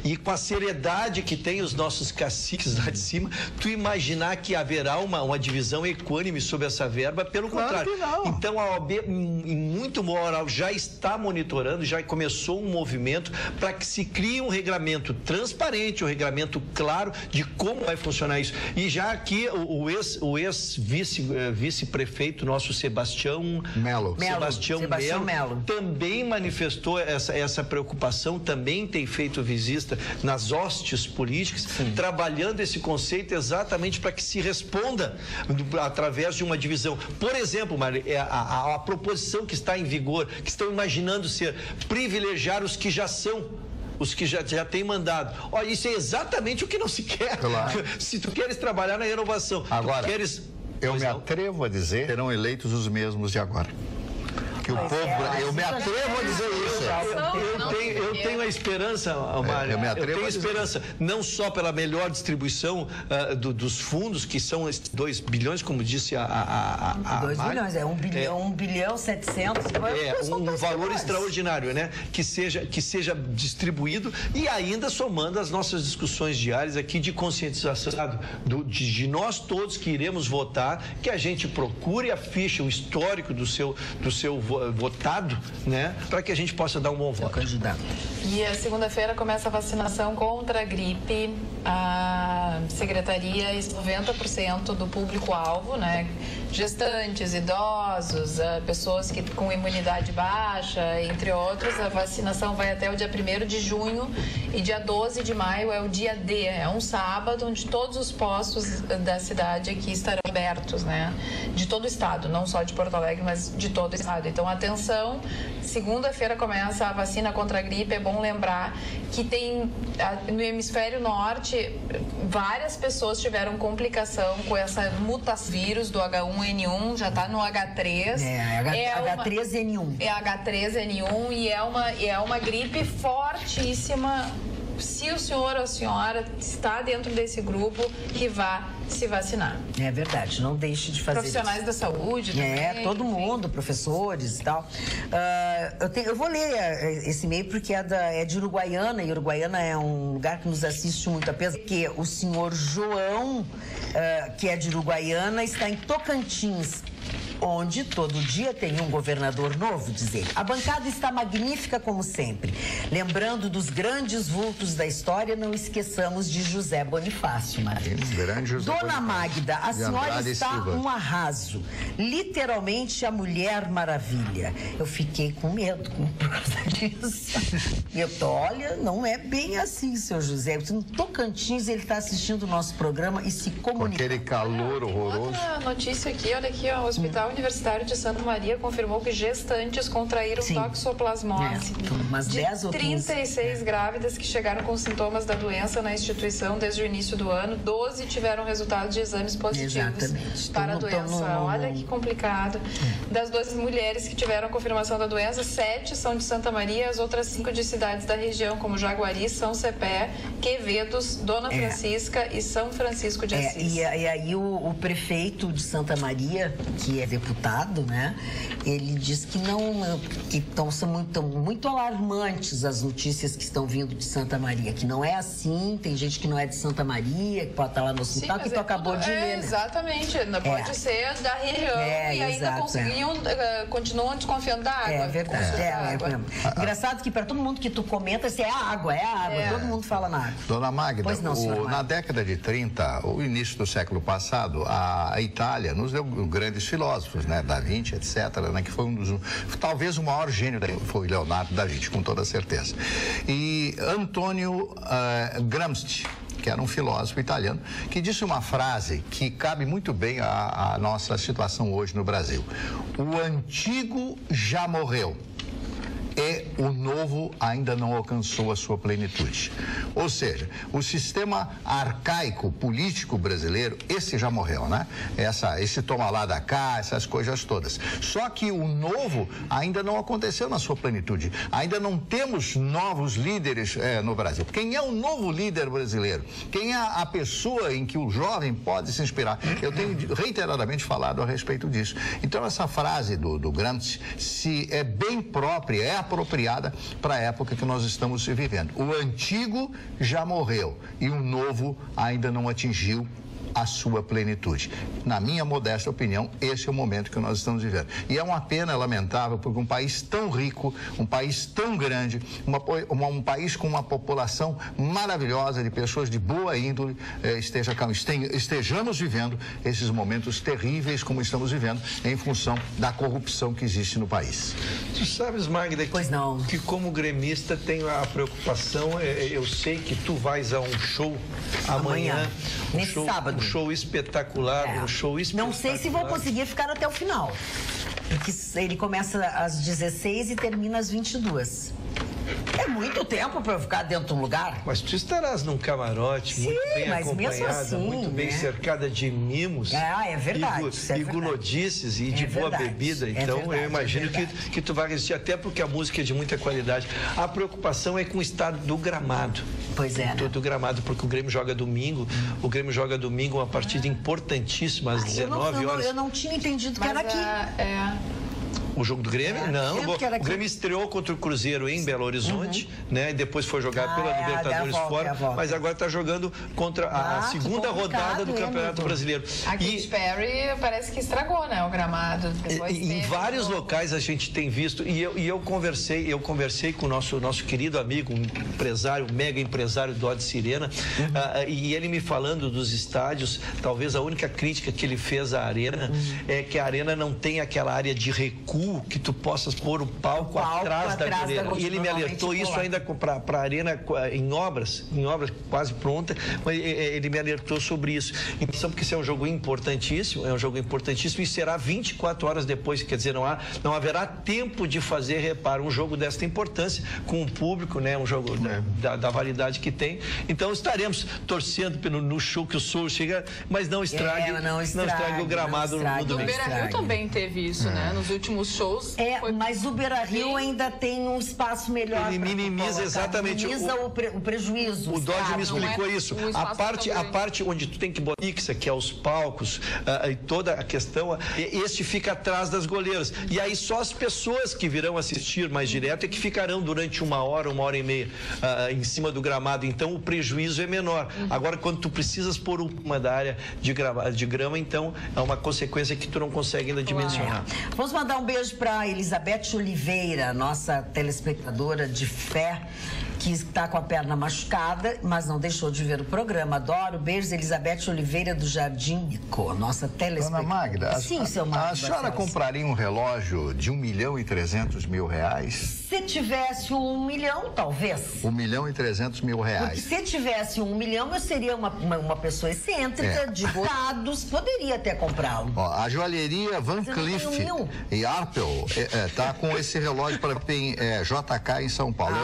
e com a seriedade que tem os nossos caciques lá de cima, tu imaginar que haverá uma divisão equânime sobre essa verba, pelo contrário. Então a OAB, em muito boa hora, já está monitorando, já começou um movimento para que se crie um regramento transparente, um regramento claro de como vai funcionar isso. E já aqui o ex-vice-prefeito nosso Sebastião Melo também manifestou essa preocupação, também tem feito visita nas hostes políticas, trabalhando esse conceito exatamente para que se responda através de uma divisão. Por exemplo, Mari, a proposição que está em vigor, que estão imaginando ser privilegiar os que já têm mandado. Olha, isso é exatamente o que não se quer. Claro. Se tu queres trabalhar na renovação, agora, eu me atrevo a dizer, serão eleitos os mesmos de agora. Que eu me atrevo a dizer isso. Eu tenho a esperança, Mário, eu tenho esperança, não só pela melhor distribuição dos fundos, que são 2 bilhões, como disse a 2 bilhões, 1 bilhão 700. Um valor extraordinário, né? Que seja distribuído, e ainda somando as nossas discussões diárias aqui de conscientização de nós todos que iremos votar, que a gente procure a ficha, o histórico do seu votado, né? Para que a gente possa dar um bom voto. E a segunda-feira começa a vacinação contra a gripe. A secretaria, 90% do público-alvo, né? Gestantes, idosos, pessoas com imunidade baixa, entre outros. A vacinação vai até o dia 1º de junho e dia 12 de maio é o dia D, é um sábado onde todos os postos da cidade aqui estarão abertos, né? De todo o estado, não só de Porto Alegre, mas de todo o estado. Então, atenção, segunda-feira começa a vacina contra a gripe. É bom lembrar que no hemisfério norte, várias pessoas tiveram complicação com essa vírus do H1N1, já está no H3. H3N1. É H3N1 e é uma gripe fortíssima. Se o senhor ou a senhora está dentro desse grupo, que vá se vacinar. É verdade, não deixe de fazer Profissionais isso. da saúde também. Todo mundo, professores e tal. Eu vou ler esse e-mail porque é de Uruguaiana, e Uruguaiana é um lugar que nos assiste muito, apesar que o senhor João, que é de Uruguaiana, está em Tocantins, onde todo dia tem um governador novo, diz ele. A bancada está magnífica como sempre. Lembrando dos grandes vultos da história, não esqueçamos de José Bonifácio, Maria. Grande José Dona Bonifácio. Magda, a senhora está um arraso. Literalmente a Mulher Maravilha. Eu fiquei com medo por causa disso. Olha, não é bem assim, seu José. No Tocantins, ele está assistindo o nosso programa e se comunicando. Com aquele calor horroroso. Outra notícia aqui, olha aqui, ó, o Hospital Universitário de Santa Maria confirmou que gestantes contraíram toxoplasmose. Umas 10 ou 15. 36 grávidas que chegaram com sintomas da doença na instituição desde o início do ano, 12 tiveram resultados de exames positivos para a doença. Olha que complicado. Das 12 mulheres que tiveram confirmação da doença, 7 são de Santa Maria, as outras 5 de cidades da região, como Jaguari, São Cepé, Quevedos, Dona Francisca e São Francisco de Assis. E aí o prefeito de Santa Maria, que é deputado, né? Ele diz que são muito alarmantes as notícias que estão vindo de Santa Maria, que não é assim, tem gente que não é de Santa Maria, que pode estar lá no hospital, que tu acabou de ler. Exatamente, pode ser da região e ainda continuam desconfiando da água. É verdade. Engraçado que para todo mundo que tu comenta, é a água, todo mundo fala na água. Dona Magda, pois não, na década de 30, o início do século passado, a Itália nos deu grandes filósofos, né? Da Vinci, etc., né? Que foi talvez o maior gênio foi Leonardo da Vinci, com toda certeza. E Antonio Gramsci, que era um filósofo italiano, que disse uma frase que cabe muito bem à nossa situação hoje no Brasil: o antigo já morreu e o novo ainda não alcançou a sua plenitude. Ou seja, o sistema arcaico político brasileiro, esse já morreu, né? Esse toma lá da cá, essas coisas todas. Só que o novo ainda não aconteceu na sua plenitude. Ainda não temos novos líderes no Brasil. Quem é o novo líder brasileiro? Quem é a pessoa em que o jovem pode se inspirar? Eu tenho reiteradamente falado a respeito disso. Então, essa frase do Gramsci é bem própria, apropriada para a época que nós estamos vivendo. O antigo já morreu e o novo ainda não atingiu a sua plenitude. Na minha modesta opinião, esse é o momento que nós estamos vivendo. E é uma pena lamentável porque um país tão rico, um país tão grande, um país com uma população maravilhosa, de pessoas de boa índole, estejamos vivendo esses momentos terríveis como estamos vivendo em função da corrupção que existe no país. Tu sabes, Magda, que como gremista tenho a preocupação, eu sei que tu vais a um show amanhã. Nesse sábado. Um show espetacular, um show espetacular. Não sei se vou conseguir ficar até o final, porque ele começa às 16 e termina às 22. É muito tempo para eu ficar dentro de um lugar. Mas tu estarás num camarote muito bem acompanhada, assim, muito bem cercada de mimos. É verdade. E gunodices e de boa bebida. Então, eu imagino que tu vai resistir, até porque a música é de muita qualidade. A preocupação é com o estado do gramado. Pois é. Do gramado, porque o Grêmio joga domingo. O Grêmio joga domingo uma partida importantíssima, às 19 horas. Eu não tinha entendido que era aqui. O jogo do Grêmio? Não. O Grêmio estreou contra o Cruzeiro em Belo Horizonte, né? E depois foi jogar pela Libertadores fora, mas agora está jogando contra a segunda rodada do Campeonato Brasileiro. A Katy Perry parece que estragou, né? O gramado. Em vários locais a gente tem visto, e eu conversei com o nosso querido amigo, um empresário, mega empresário do Odd Sirena, e ele me falando dos estádios, talvez a única crítica que ele fez à arena é que a arena não tem aquela área de recuo que tu possas pôr o palco atrás da goleira. E ele me alertou isso ainda para a arena em obras quase pronta, mas ele me alertou sobre isso. Então, porque isso é um jogo importantíssimo, e será 24 horas depois, quer dizer, não haverá tempo de fazer reparo. Um jogo desta importância, com o público, né? Um jogo da validade que tem. Então, estaremos torcendo no show que o Sul chega, mas não estrague o gramado no domingo. O Beira-Rio também teve isso, né? Nos últimos shows. Mas o Beira-Rio ainda tem um espaço melhor. Ele minimiza exatamente o prejuízo. O Dodge me explicou isso. A parte onde tu tem que botar fixa, que é os palcos, e toda a questão, este fica atrás das goleiras. E aí só as pessoas que virão assistir mais direto é que ficarão durante uma hora e meia em cima do gramado. Então o prejuízo é menor. Agora, quando tu precisas pôr uma da área de grama, então é uma consequência que tu não consegue ainda dimensionar. Vamos mandar um beijo para Elizabeth Oliveira, nossa telespectadora de fé, que está com a perna machucada, mas não deixou de ver o programa. Adoro. Beijos, Elizabeth Oliveira do Jardim Ico, nossa telespectadora. Dona Magda, sim, seu Magda, a senhora compraria um relógio de R$1.300.000? Se tivesse 1 milhão, talvez. R$1.300.000. Porque se tivesse 1 milhão, eu seria uma pessoa excêntrica, de dados, poderia até comprá-lo. A joalheria Van Cleef e Arpel tá com esse relógio para JK em São Paulo.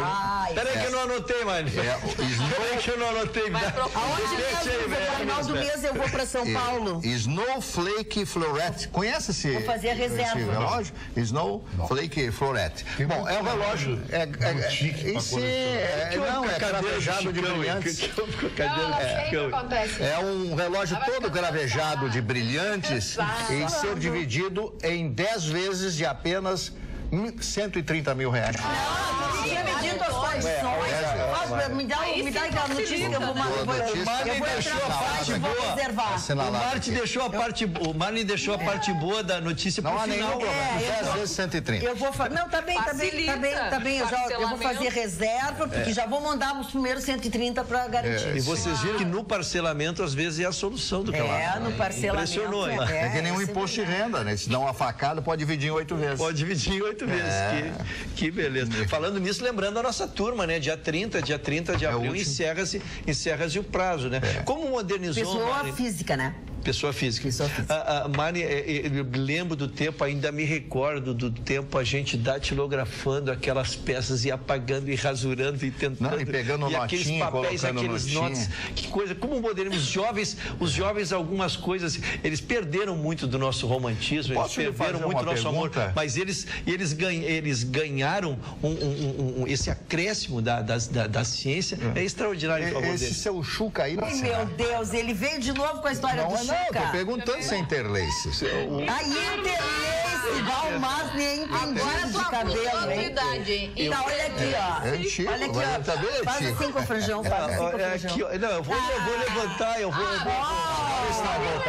Peraí que eu não anotei, mano. Peraí que eu não anotei. Aonde mesmo? No final do mês eu vou para São Paulo. Snowflake Florette. Conhece esse? Vou fazer a reserva. Esse relógio? Snowflake Florette. Bom, é um relógio. Não, é gravejado de brilhantes. É um relógio todo gravejado de brilhantes e ser dividido em 10 vezes de apenas R$130 mil. Tinha medido as condições. Me dá a notícia que eu vou reservar. O Marley deixou a parte boa da notícia pro final. 10 vezes 130. Eu vou não, tá bem. Eu vou fazer reserva, porque já vou mandar os primeiros 130 para garantir. E vocês viram que no parcelamento, às vezes, é a solução do camarada. No parcelamento. Impressionou, hein? É que nem um imposto de renda, né? Se dá uma facada, pode dividir em 8 vezes. Pode dividir em 8 vezes. Que beleza. Falando nisso, lembrando a nossa turma, né? Dia 30 de abril, encerra-se o prazo, né? Como modernizou... Pessoa física, né? Pessoa física. Mari, eu lembro do tempo, ainda me recordo do tempo a gente datilografando aquelas peças e apagando e rasurando e tentando. E pegando aqueles papéis, aqueles notas. Que coisa, como modernos, os jovens, algumas coisas, eles perderam muito do nosso romantismo, eles perderam muito do nosso amor, mas eles ganharam esse acréscimo da ciência. É extraordinário o favor deles. Esse seu Chuca aí... Meu Deus, ele veio de novo com a história do Chuca. Não, tô perguntando se é interlace. Interlace, Valmas nem entendi de cabelo, hein? Então, olha aqui, ó. É antigo, olha aqui, ó. Faz assim com o franjão, Não, eu vou levantar,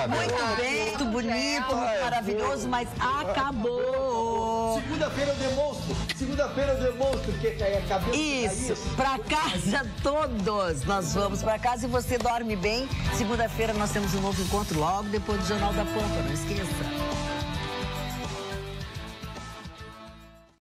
Muito bem, muito bonito, muito maravilhoso, mas acabou. Segunda-feira eu demonstro que é cabelo. Isso, pra casa todos. Nós vamos pra casa e você dorme bem. Segunda-feira nós temos um novo encontro logo depois do Jornal da Pampa, não esqueça.